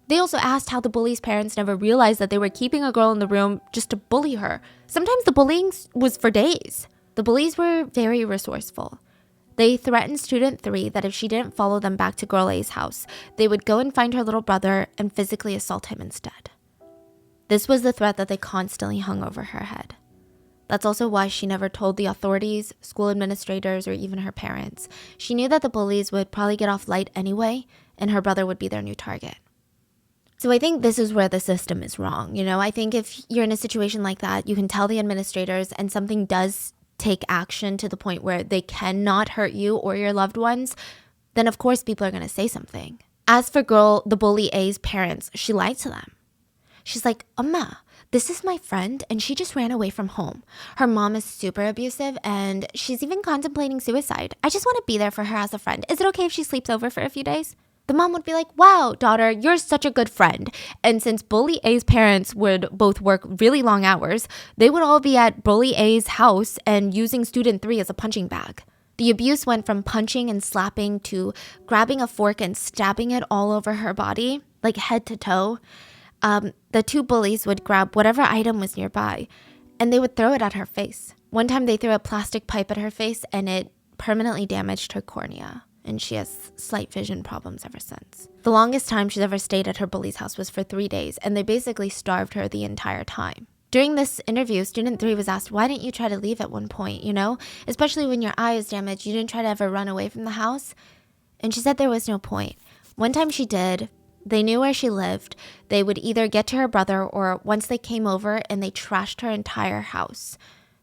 S2: They also asked how the bully's parents never realized that they were keeping a girl in the room just to bully her. Sometimes the bullying was for days. The bullies were very resourceful. They threatened student 3 that if she didn't follow them back to girl A's house, they would go and find her little brother and physically assault him instead. This was the threat that they constantly hung over her head. That's also why she never told the authorities, school administrators, or even her parents. She knew that the bullies would probably get off light anyway, and her brother would be their new target. So I think this is where the system is wrong. I think if you're in a situation like that, you can tell the administrators and something does take action to the point where they cannot hurt you or your loved ones, then of course people are going to say something. As for the bully A's parents, she lied to them. She's like, Amma, this is my friend, and she just ran away from home. Her mom is super abusive, and she's even contemplating suicide. I just want to be there for her as a friend. Is it okay if she sleeps over for a few days? The mom would be like, wow, daughter, you're such a good friend. And since Bully A's parents would both work really long hours, they would all be at Bully A's house and using student 3 as a punching bag. The abuse went from punching and slapping to grabbing a fork and stabbing it all over her body, like head to toe. The 2 bullies would grab whatever item was nearby, and they would throw it at her face. One time they threw a plastic pipe at her face, and it permanently damaged her cornea, and she has slight vision problems ever since. The longest time she's ever stayed at her bully's house was for 3 days, and they basically starved her the entire time. During this interview, student 3 was asked, why didn't you try to leave at one point, Especially when your eye is damaged, you didn't try to ever run away from the house? And she said there was no point. One time she did. They knew where she lived. They would either get to her brother or once they came over and they trashed her entire house,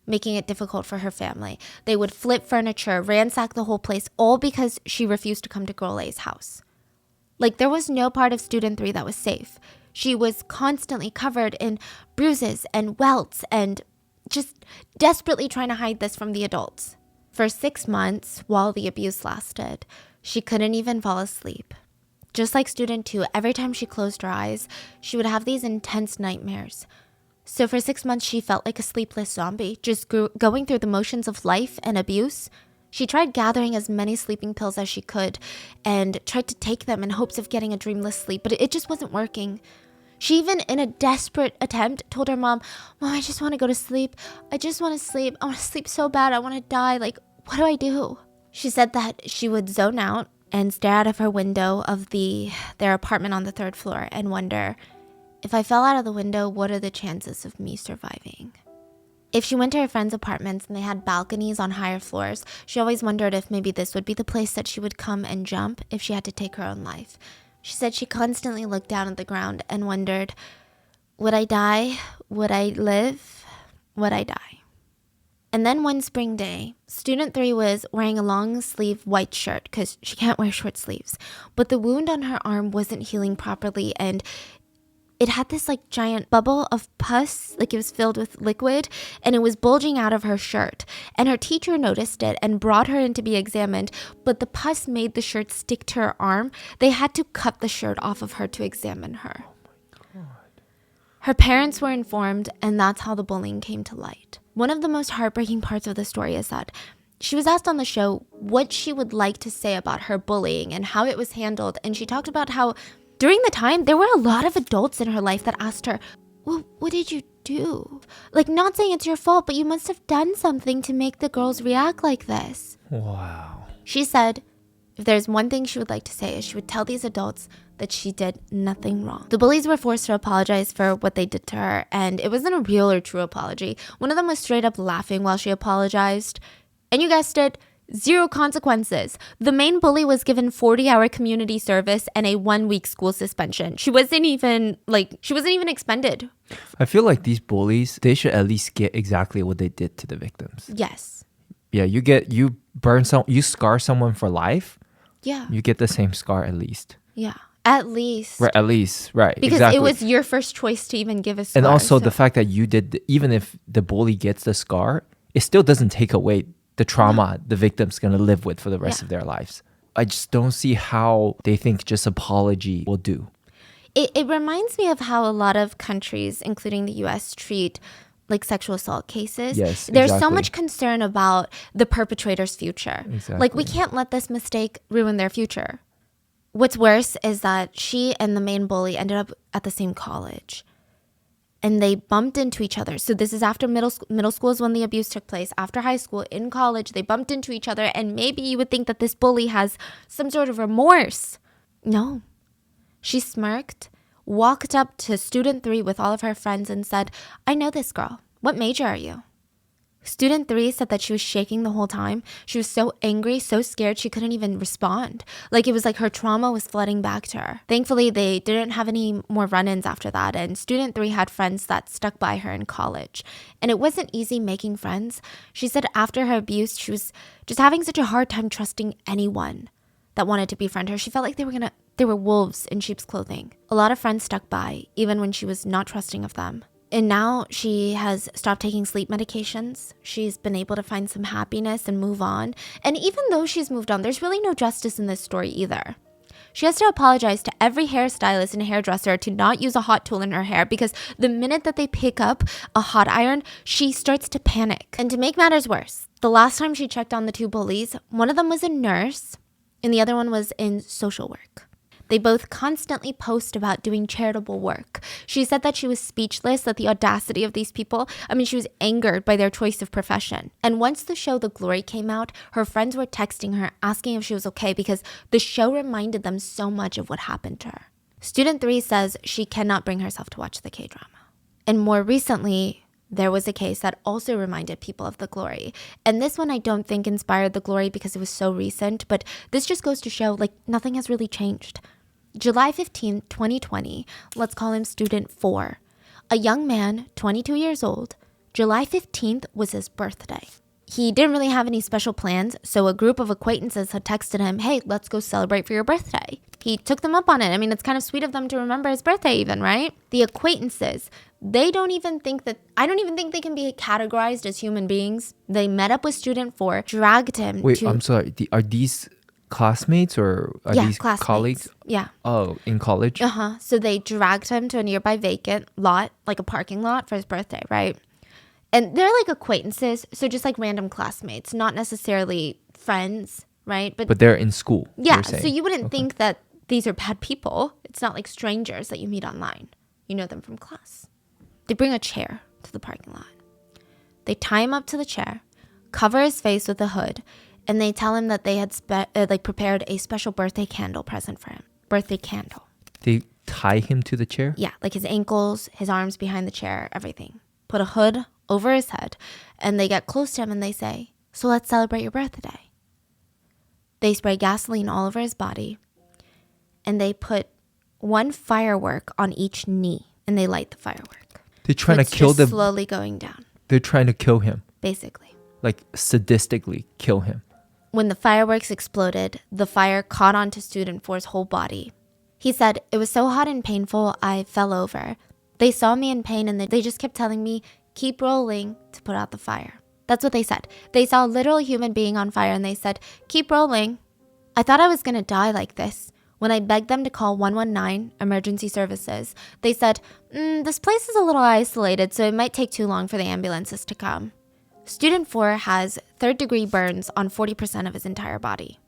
S2: making it difficult for her family. They would flip furniture, ransack the whole place, all because she refused to come to Girl A's house. Like, there was no part of student 3 that was safe. She was constantly covered in bruises and welts and just desperately trying to hide this from the adults. For 6 months, while the abuse lasted, she couldn't even fall asleep. Just like student 2, every time she closed her eyes, she would have these intense nightmares. So for 6 months, she felt like a sleepless zombie, just going through the motions of life and abuse. She tried gathering as many sleeping pills as she could and tried to take them in hopes of getting a dreamless sleep, but it just wasn't working. She even, in a desperate attempt, told her mom, "Mom, I just want to go to sleep. I just want to sleep. I want to sleep so bad. I want to die. Like, what do I do?" She said that she would zone out and stare out of her window of their apartment on the 3rd floor and wonder, if I fell out of the window, what are the chances of me surviving? If she went to her friends' apartments and they had balconies on higher floors, she always wondered if maybe this would be the place that she would come and jump if she had to take her own life. She said she constantly looked down at the ground and wondered, would I die? Would I live? Would I die? And then one spring day, student 3 was wearing a long sleeve white shirt because she can't wear short sleeves. But the wound on her arm wasn't healing properly, and it had this like giant bubble of pus, like it was filled with liquid, and it was bulging out of her shirt. And her teacher noticed it and brought her in to be examined, but the pus made the shirt stick to her arm. They had to cut the shirt off of her to examine her. Oh my God. Her parents were informed, and that's how the bullying came to light. One of the most heartbreaking parts of the story is that she was asked on the show what she would like to say about her bullying and how it was handled, and she talked about how during the time, there were a lot of adults in her life that asked her, well, what did you do? Like, not saying it's your fault, but you must have done something to make the girls react like this.
S1: Wow.
S2: She said, if there's one thing she would like to say is she would tell these adults that she did nothing wrong. The bullies were forced to apologize for what they did to her, and it wasn't a real or true apology. One of them was straight up laughing while she apologized. And you guessed it, 0 consequences. The main bully was given 40-hour community service and a 1-week school suspension. She wasn't even expended.
S1: I feel like these bullies, they should at least get exactly what they did to the victims.
S2: Yes.
S1: Yeah, you scar someone for life.
S2: Yeah.
S1: You get the same scar at least.
S2: Yeah. At least.
S1: Right, at least, right.
S2: Because
S1: exactly.
S2: It was your first choice to even give a scar.
S1: And also the fact that you did, even if the bully gets the scar, it still doesn't take away the trauma the victim's going to live with for the rest of their lives. I just don't see how they think just apology will do.
S2: It reminds me of how a lot of countries, including the US, treat like sexual assault cases.
S1: Yes,
S2: There's so much concern about the perpetrator's future.
S1: Exactly.
S2: Like, we can't let this mistake ruin their future. What's worse is that she and the main bully ended up at the same college. And they bumped into each other. So this is after middle school is when the abuse took place. After high school, in college, they bumped into each other. And maybe you would think that this bully has some sort of remorse. No. She smirked, walked up to student 3 with all of her friends and said, I know this girl. What major are you? Student 3 said that she was shaking the whole time. She was so angry, so scared, she couldn't even respond. Like, it was like her trauma was flooding back to her. Thankfully, they didn't have any more run-ins after that, and student 3 had friends that stuck by her in college. And it wasn't easy making friends. She said after her abuse, she was just having such a hard time trusting anyone that wanted to befriend her. She felt like they were wolves in sheep's clothing. A lot of friends stuck by, even when she was not trusting of them. And now she has stopped taking sleep medications. She's been able to find some happiness and move on. And even though she's moved on, there's really no justice in this story either. She has to apologize to every hairstylist and hairdresser to not use a hot tool in her hair, because the minute that they pick up a hot iron, she starts to panic. And to make matters worse, the last time she checked on the 2 bullies, one of them was a nurse and the other one was in social work. They both constantly post about doing charitable work. She said that she was speechless at the audacity of these people. I mean, she was angered by their choice of profession. And once the show The Glory came out, her friends were texting her asking if she was okay because the show reminded them so much of what happened to her. Student 3 says she cannot bring herself to watch the K-drama. And more recently, there was a case that also reminded people of The Glory. And this one I don't think inspired The Glory because it was so recent, but this just goes to show like nothing has really changed. July 15, 2020, let's call him student 4. A young man, 22 years old, July 15th was his birthday. he didn't really have any special plans, so a group of acquaintances had texted him, hey, let's go celebrate for your birthday. He took them up on it. I mean, it's kind of sweet of them to remember his birthday even, right? The acquaintances, I don't even think they can be categorized as human beings. They met up with student 4, dragged him
S1: Wait, I'm sorry. Are these classmates or are these
S2: classmates.
S1: colleagues?
S2: Yeah.
S1: Oh, in college?
S2: So they dragged him to a nearby vacant lot, like a parking lot for his birthday, right? And they're like acquaintances, so just like random classmates, not necessarily friends, right?
S1: But they're in school.
S2: Yeah, so you wouldn't think that these are bad people. It's not like strangers that you meet online. You know them from class. They bring a chair to the parking lot. They tie him up to the chair, cover his face with a hood, and they tell him that they had prepared a special birthday candle present for him. Birthday candle.
S1: They tie him to the chair?
S2: Yeah, like his ankles, his arms behind the chair, everything. Put a hood over his head, and they get close to him and they say, so let's celebrate your birthday. They spray gasoline all over his body, and they put one firework on each knee, and they light the firework.
S1: They're trying to kill them.
S2: Slowly going down.
S1: They're trying to kill him.
S2: Basically.
S1: Like sadistically kill him.
S2: When the fireworks exploded, the fire caught onto student 4's whole body. He said, it was so hot and painful, I fell over. They saw me in pain and they just kept telling me, keep rolling to put out the fire. That's what they said. They saw a literal human being on fire and they said, keep rolling. I thought I was going to die like this. When I begged them to call 119, emergency services, they said, this place is a little isolated, so it might take too long for the ambulances to come. Student 4 has third-degree burns on 40% of his entire body.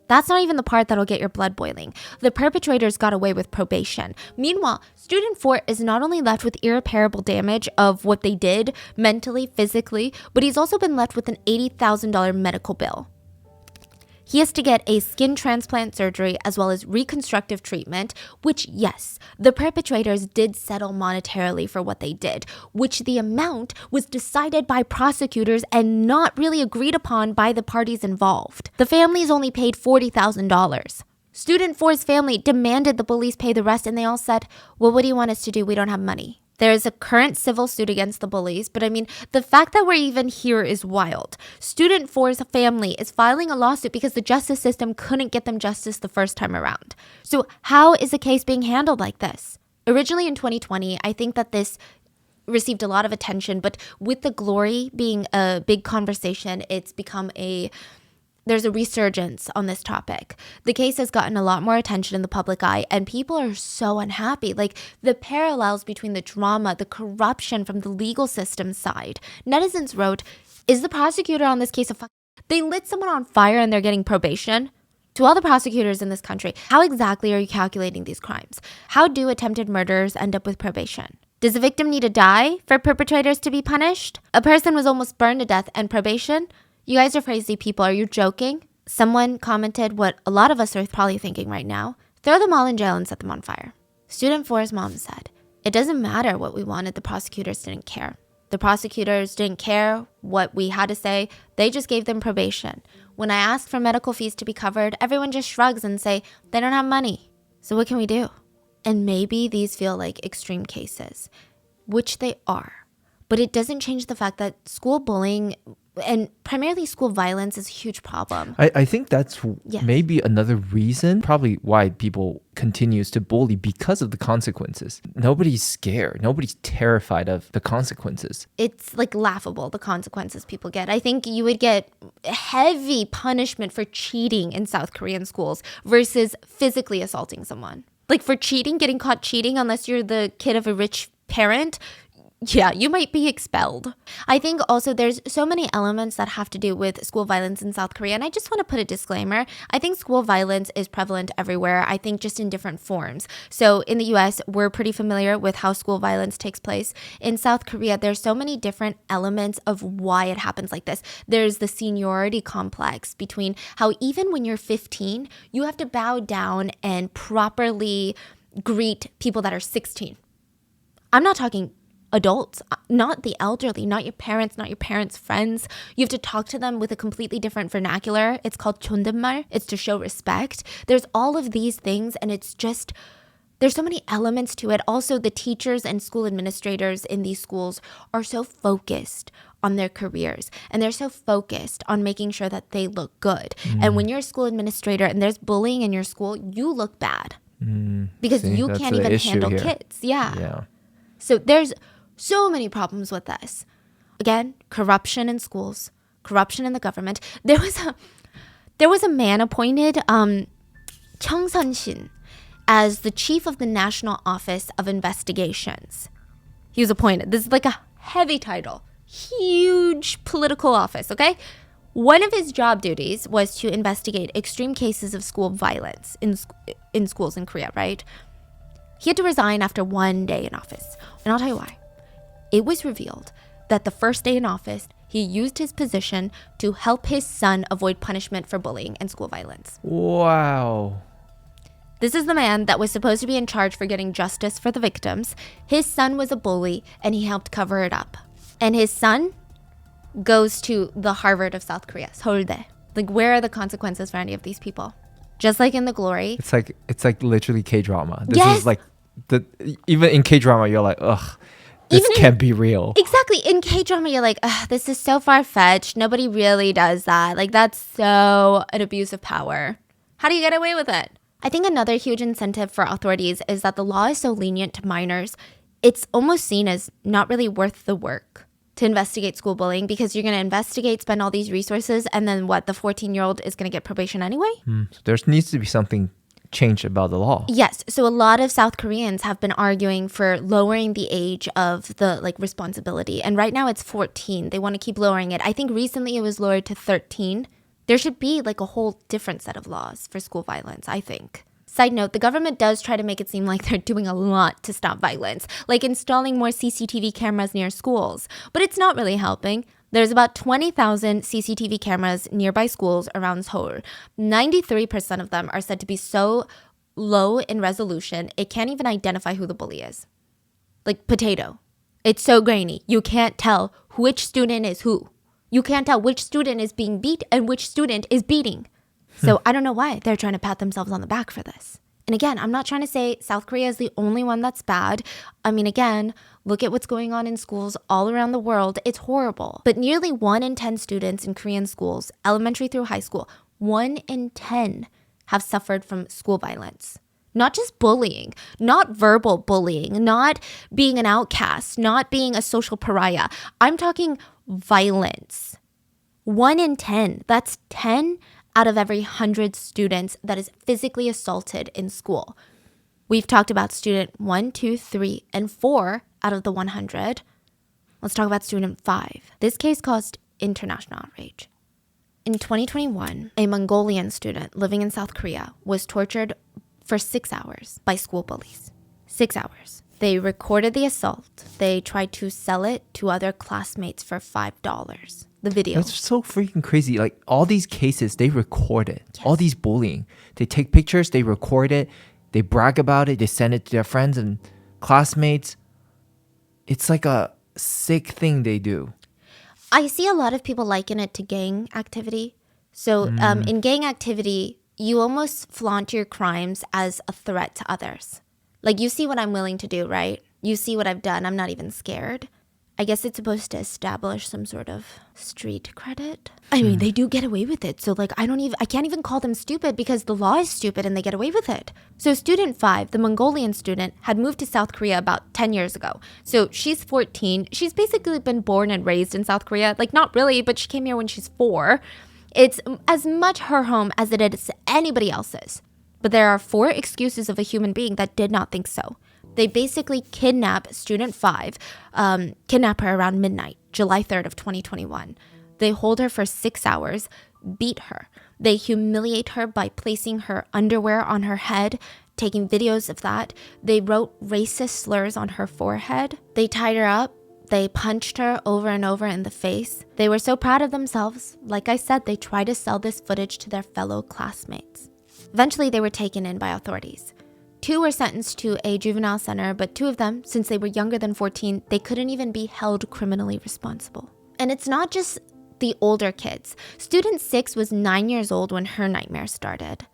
S2: That's not even the part that'll get your blood boiling. The perpetrators got away with probation. Meanwhile, student 4 is not only left with irreparable damage of what they did mentally, physically, but he's also been left with an $80,000 medical bill. He has to get a skin transplant surgery as well as reconstructive treatment, which, yes, the perpetrators did settle monetarily for what they did, which the amount was decided by prosecutors and not really agreed upon by the parties involved. The families only paid $40,000. Student 4's family demanded the police pay the rest, and they all said, well, what do you want us to do? We don't have money. There's a current civil suit against the bullies, but I mean, the fact that we're even here is wild. Student 4's family is filing a lawsuit because the justice system couldn't get them justice the first time around. So how is the case being handled like this? Originally in 2020, I think that this received a lot of attention, but with the glory being a big conversation, it's become there's a resurgence on this topic. The case has gotten a lot more attention in the public eye, and people are so unhappy. Like, the parallels between the drama, the corruption from the legal system side. Netizens wrote, is the prosecutor on this case They lit someone on fire and they're getting probation? To all the prosecutors in this country, how exactly are you calculating these crimes? How do attempted murderers end up with probation? Does the victim need to die for perpetrators to be punished? A person was almost burned to death and probation? You guys are crazy people. Are you joking? Someone commented what a lot of us are probably thinking right now. Throw them all in jail and set them on fire. Student 4's mom said, it doesn't matter what we wanted. The prosecutors didn't care. The prosecutors didn't care what we had to say. They just gave them probation. When I asked for medical fees to be covered, everyone just shrugs and say, they don't have money. So what can we do? And maybe these feel like extreme cases, which they are. But it doesn't change the fact that school bullying and primarily school violence is a huge problem.
S1: I think that's maybe another reason, probably why people continues to bully, because of the consequences. Nobody's scared. Nobody's terrified of the consequences.
S2: It's like laughable, the consequences people get. I think you would get heavy punishment for cheating in South Korean schools versus physically assaulting someone. Like for cheating, getting caught cheating, unless you're the kid of a rich parent, yeah, you might be expelled. I think also there's so many elements that have to do with school violence in South Korea. And I just want to put a disclaimer. I think school violence is prevalent everywhere. I think just in different forms. So in the US, we're pretty familiar with how school violence takes place. In South Korea, there's so many different elements of why it happens like this. There's the seniority complex between how even when you're 15, you have to bow down and properly greet people that are 16. I'm not talking adults, not the elderly, not your parents' friends. You have to talk to them with a completely different vernacular. It's called 존댓말. It's to show respect. There's all of these things, and it's just, there's so many elements to it. Also, the teachers and school administrators in these schools are so focused on their careers and they're so focused on making sure that they look good. And when you're a school administrator and there's bullying in your school, you look bad because
S1: See,
S2: you
S1: that's
S2: can't
S1: the
S2: even
S1: issue
S2: handle
S1: here.
S2: kids. Yeah.
S1: Yeah.
S2: So there's so many problems with this. Again, corruption in schools, corruption in the government. There was a man appointed, Cheong Shin, as the chief of the National Office of Investigations. He was appointed. This is like a heavy title, huge political office, okay? One of his job duties was to investigate extreme cases of school violence in schools in Korea, right? He had to resign after 1 day in office. And I'll tell you why. It was revealed that the first day in office, he used his position to help his son avoid punishment for bullying and school violence.
S1: Wow.
S2: This is the man that was supposed to be in charge for getting justice for the victims. His son was a bully, and he helped cover it up. And his son goes to the Harvard of South Korea, Seouldae. Like, where are the consequences for any of these people? Just like in The Glory.
S1: It's like literally K-drama. This
S2: Yes.
S1: is like even in K-drama you're like, ugh, this
S2: Even in-
S1: can't be real.
S2: Exactly. In K-drama, you're like, ugh, this is so far-fetched. Nobody really does that. Like, that's so an abuse of power. How do you get away with it? I think another huge incentive for authorities is that the law is so lenient to minors, it's almost seen as not really worth the work to investigate school bullying because you're going to investigate, spend all these resources, and then what, the 14-year-old is going to get probation anyway?
S1: So there needs to be something changed about the law.
S2: Yes. So a lot of South Koreans have been arguing for lowering the age of the responsibility. And right now it's 14. They want to keep lowering it. I think recently it was lowered to 13. There should be a whole different set of laws for school violence, I think. Side note, the government does try to make it seem like they're doing a lot to stop violence, like installing more CCTV cameras near schools. But it's not really helping. There's about 20,000 CCTV cameras nearby schools around Seoul. 93% of them are said to be so low in resolution, it can't even identify who the bully is. Like potato. It's so grainy. You can't tell which student is who. You can't tell which student is being beat and which student is beating. So I don't know why they're trying to pat themselves on the back for this. And again, I'm not trying to say South Korea is the only one that's bad. I mean, again, look at what's going on in schools all around the world. It's horrible. But nearly 1 in 10 students in Korean schools, elementary through high school, 1 in 10 have suffered from school violence. Not just bullying, not verbal bullying, not being an outcast, not being a social pariah. I'm talking violence. 1 in 10. That's 10 out of every 100 students that is physically assaulted in school. We've talked about student 1, 2, 3, and 4 out of the 100. Let's talk about student 5. This case caused international outrage. In 2021, a Mongolian student living in South Korea was tortured for 6 hours by school bullies. 6 hours. They recorded the assault. They tried to sell it to other classmates for $5. The video.
S1: That's so freaking crazy. Like all these cases, they record it. Yes. All these bullying. They take pictures, they record it, they brag about it, they send it to their friends and classmates. It's like a sick thing they do.
S2: I see a lot of people liken it to gang activity. So in gang activity, you almost flaunt your crimes as a threat to others. Like, you see what I'm willing to do, right? You see what I've done. I'm not even scared. I guess it's supposed to establish some sort of street credit. I mean, they do get away with it. So I can't even call them stupid because the law is stupid and they get away with it. So student 5, the Mongolian student, had moved to South Korea about 10 years ago. So she's 14. She's basically been born and raised in South Korea. Like, not really, but she came here when she's 4. It's as much her home as it is anybody else's. But there are 4 excuses of a human being that did not think so. They basically kidnap student 5, kidnap her around midnight, July 3rd of 2021. They hold her for 6 hours, beat her. They humiliate her by placing her underwear on her head, taking videos of that. They wrote racist slurs on her forehead. They tied her up. They punched her over and over in the face. They were so proud of themselves. Like I said, they tried to sell this footage to their fellow classmates. Eventually, they were taken in by authorities. 2 were sentenced to a juvenile center, but 2 of them, since they were younger than 14, they couldn't even be held criminally responsible. And it's not just the older kids. Student 6 was 9 years old when her nightmare started.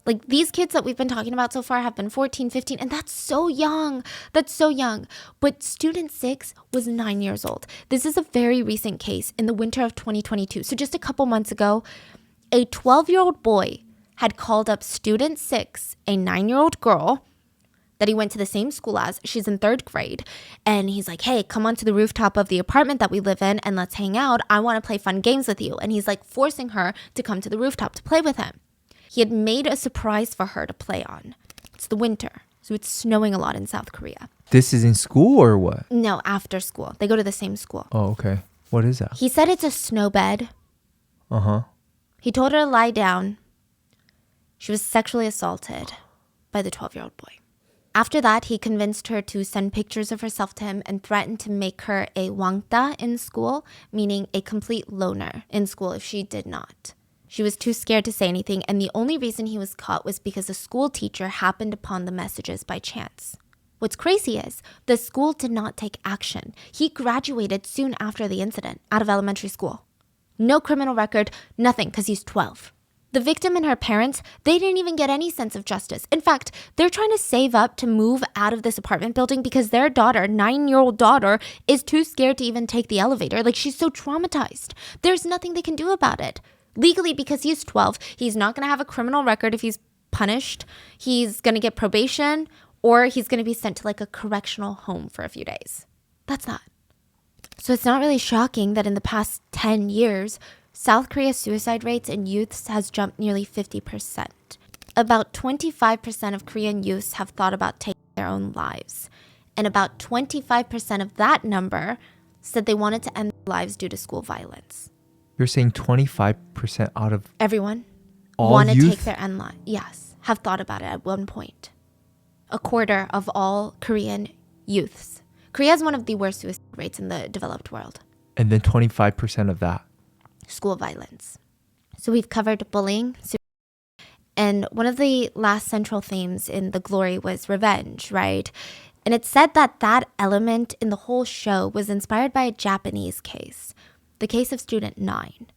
S2: Like these kids that we've been talking about so far have been 14, 15, and that's so young. That's so young. But student 6 was 9 years old. This is a very recent case in the winter of 2022. So just a couple months ago, a 12-year-old boy had called up student 6, a 9-year-old girl that he went to the same school as. She's in 3rd grade. And he's like, hey, come onto the rooftop of the apartment that we live in and let's hang out. I want to play fun games with you. And he's like forcing her to come to the rooftop to play with him. He had made a surprise for her to play on. It's the winter, so it's snowing a lot in South Korea.
S1: This is in school or what?
S2: No, after school. They go to the same school.
S1: Oh, okay. What is that?
S2: He said it's a snow bed.
S1: Uh-huh.
S2: He told her to lie down. She was sexually assaulted by the 12-year-old boy. After that, he convinced her to send pictures of herself to him and threatened to make her a wangta in school, meaning a complete loner in school if she did not. She was too scared to say anything, and the only reason he was caught was because a school teacher happened upon the messages by chance. What's crazy is the school did not take action. He graduated soon after the incident out of elementary school. No criminal record, nothing, because he's 12. The victim and her parents, they didn't even get any sense of justice. In fact, they're trying to save up to move out of this apartment building because their daughter, 9-year-old daughter, is too scared to even take the elevator. Like, she's so traumatized. There's nothing they can do about it. Legally, because he's 12, he's not going to have a criminal record if he's punished. He's going to get probation, or he's going to be sent to like a correctional home for a few days. That's that. So it's not really shocking that in the past 10 years, South Korea's suicide rates in youths has jumped nearly 50%. About 25% of Korean youths have thought about taking their own lives. And about 25% of that number said they wanted to end their lives due to school violence.
S1: You're saying 25% out of
S2: everyone
S1: all
S2: want to
S1: youth?
S2: take their own life. Yes, have thought about it at one point. A quarter of all Korean youths. Korea has one of the worst suicide rates in the developed world.
S1: And then 25% of that.
S2: School violence. So we've covered bullying. And one of the last central themes in The Glory was revenge, right? And it's said that that element in the whole show was inspired by a Japanese case. The case of Student 9.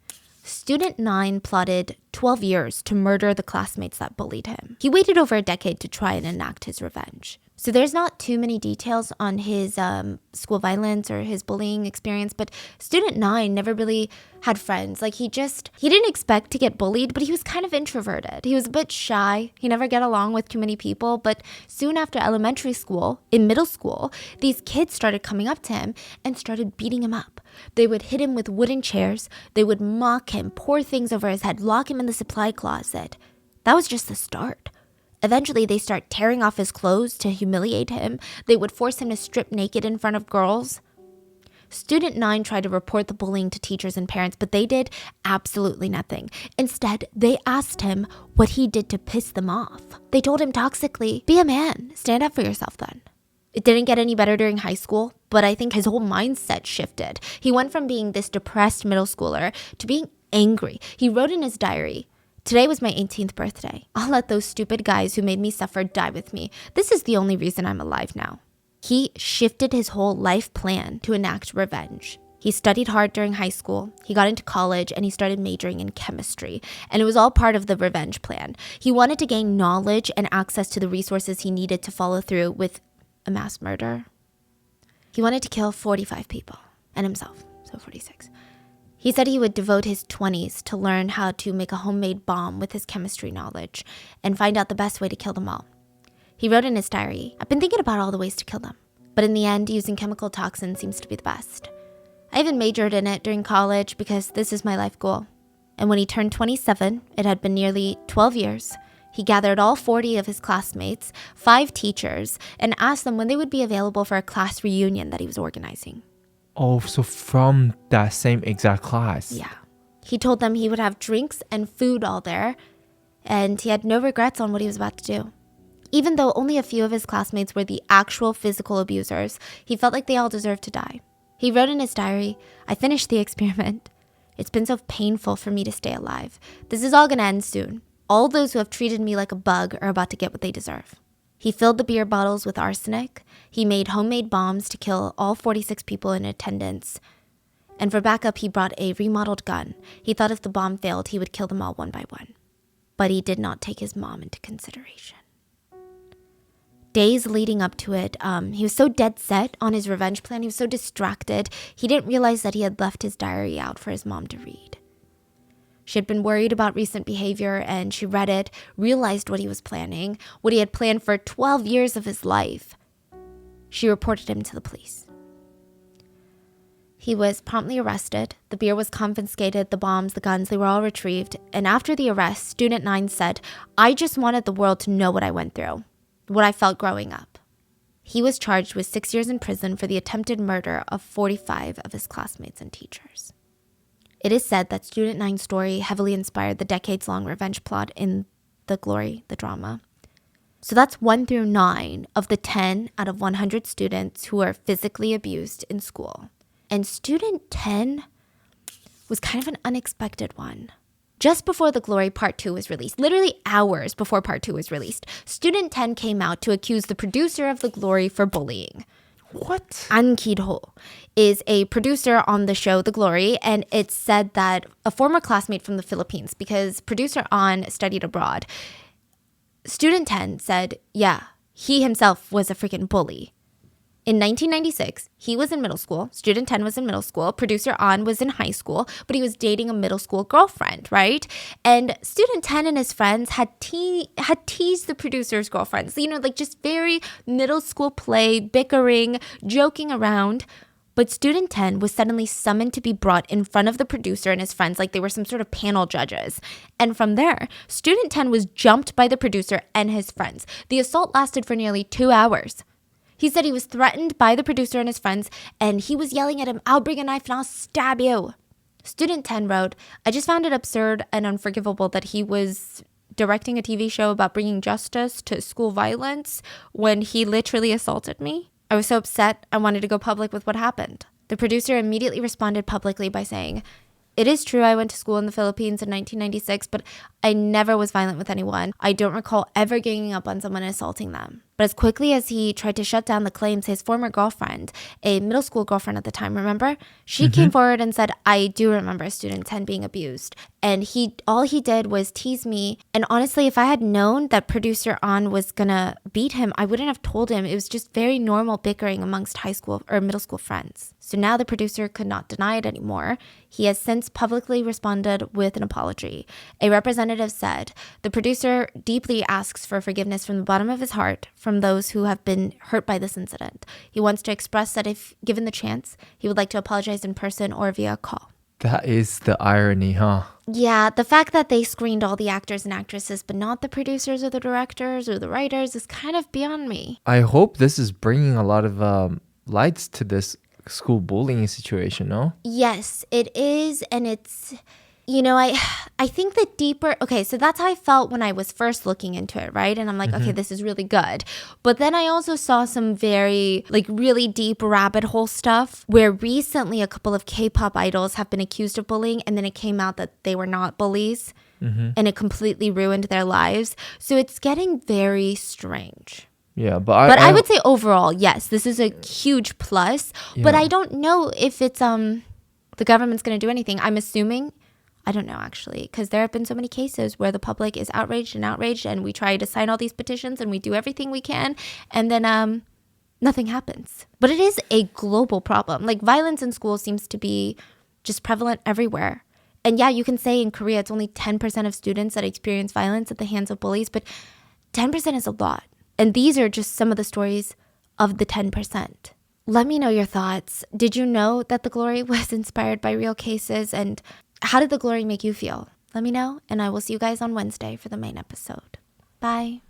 S2: Student 9 plotted 12 years to murder the classmates that bullied him. He waited over a decade to try and enact his revenge. So there's not too many details on his school violence or his bullying experience, but Student 9 never really had friends. Like he didn't expect to get bullied, but he was kind of introverted. He was a bit shy. He never got along with too many people, but soon after elementary school, in middle school, these kids started coming up to him and started beating him up. They would hit him with wooden chairs. They would mock him, pour things over his head, lock him in the supply closet. That was just the start. Eventually, they start tearing off his clothes to humiliate him. They would force him to strip naked in front of girls. Student 9 tried to report the bullying to teachers and parents, but they did absolutely nothing. Instead, they asked him what he did to piss them off. They told him toxically, be a man, stand up for yourself then. It didn't get any better during high school, but I think his whole mindset shifted. He went from being this depressed middle schooler to being angry. He wrote in his diary, today was my 18th birthday. I'll let those stupid guys who made me suffer die with me. This is the only reason I'm alive now. He shifted his whole life plan to enact revenge. He studied hard during high school, he got into college, and he started majoring in chemistry. And it was all part of the revenge plan. He wanted to gain knowledge and access to the resources he needed to follow through with a mass murder. He wanted to kill 45 people, and himself, so 46. He said he would devote his 20s to learn how to make a homemade bomb with his chemistry knowledge and find out the best way to kill them all. He wrote in his diary, I've been thinking about all the ways to kill them, but in the end, using chemical toxins seems to be the best. I even majored in it during college because this is my life goal. And when he turned 27, it had been nearly 12 years, he gathered all 40 of his classmates, 5 teachers, and asked them when they would be available for a class reunion that he was organizing.
S1: Oh, so from that same exact class.
S2: Yeah. He told them he would have drinks and food all there, and he had no regrets on what he was about to do. Even though only a few of his classmates were the actual physical abusers, he felt like they all deserved to die. He wrote in his diary, I finished the experiment. It's been so painful for me to stay alive. This is all gonna end soon. All those who have treated me like a bug are about to get what they deserve. He filled the beer bottles with arsenic. He made homemade bombs to kill all 46 people in attendance. And for backup, he brought a remodeled gun. He thought if the bomb failed, he would kill them all one by one. but he did not take his mom into consideration. Days leading up to it, he was so dead set on his revenge plan, he was so distracted, he didn't realize that he had left his diary out for his mom to read. She had been worried about recent behavior, and she read it, realized what he was planning, what he had planned for 12 years of his life. She reported him to the police. He was promptly arrested. The beer was confiscated, the bombs, the guns, they were all retrieved. And after the arrest, Student 9 said, "I just wanted the world to know what I went through, what I felt growing up." He was charged with 6 years in prison for the attempted murder of 45 of his classmates and teachers. It is said that Student 9's story heavily inspired the decades-long revenge plot in The Glory, the drama. So that's 1 through 9 of the 10 out of 100 students who are physically abused in school. And Student 10 was kind of an unexpected one. Just before The Glory Part 2 was released, literally hours before Part 2 was released, Student 10 came out to accuse the producer of The Glory for bullying.
S1: What?
S2: An Kid-ho is a producer on the show The Glory, and it's said that a former classmate from the Philippines, because producer An studied abroad, Student 10 said, yeah, he himself was a freaking bully. In 1996, he was in middle school. Student 10 was in middle school. Producer An was in high school, but he was dating a middle school girlfriend, right? And Student 10 and his friends had teased the producer's girlfriends. You know, like just very middle school play, bickering, joking around. But Student 10 was suddenly summoned to be brought in front of the producer and his friends like they were some sort of panel judges. And from there, Student 10 was jumped by the producer and his friends. The assault lasted for nearly 2 hours. He said he was threatened by the producer and his friends, and he was yelling at him, "I'll bring a knife and I'll stab you." Student 10 wrote, "I just found it absurd and unforgivable that he was directing a TV show about bringing justice to school violence when he literally assaulted me. I was so upset, I wanted to go public with what happened." The producer immediately responded publicly by saying, "It is true I went to school in the Philippines in 1996, but I never was violent with anyone. I don't recall ever ganging up on someone and assaulting them." But as quickly as he tried to shut down the claims, his former girlfriend, a middle school girlfriend at the time, remember? She came forward and said, "I do remember Student 10 being abused. And all he did was tease me. And honestly, if I had known that producer An was gonna beat him, I wouldn't have told him. It was just very normal bickering amongst high school or middle school friends." So now the producer could not deny it anymore. He has since publicly responded with an apology. A representative said, "The producer deeply asks for forgiveness from the bottom of his heart from those who have been hurt by this incident. He wants to express that if given the chance, he would like to apologize in person or via call."
S1: That is the irony, huh?
S2: Yeah, the fact that they screened all the actors and actresses, but not the producers or the directors or the writers is kind of beyond me.
S1: I hope this is bringing a lot of lights to this school bullying situation, no?
S2: Yes, it is. And it's, you know, I think the deeper, okay, so that's how I felt when I was first looking into it, right? And I'm like, okay, this is really good. But then I also saw some very, like, really deep rabbit hole stuff where recently a couple of K-pop idols have been accused of bullying, and then it came out that they were not bullies, and it completely ruined their lives. So it's getting very strange.
S1: Yeah,
S2: But I would say overall, yes, this is a huge plus. But
S1: Yeah.
S2: I don't know if it's the government's going to do anything. I'm assuming, I don't know actually, because there have been so many cases where the public is outraged, and we try to sign all these petitions and we do everything we can, and then nothing happens. But it is a global problem. Like, violence in school seems to be just prevalent everywhere. And yeah, you can say in Korea it's only 10% of students that experience violence at the hands of bullies, but 10% is a lot. And these are just some of the stories of the 10%. Let me know your thoughts. Did you know that The Glory was inspired by real cases? And how did The Glory make you feel? Let me know, and I will see you guys on Wednesday for the main episode. Bye.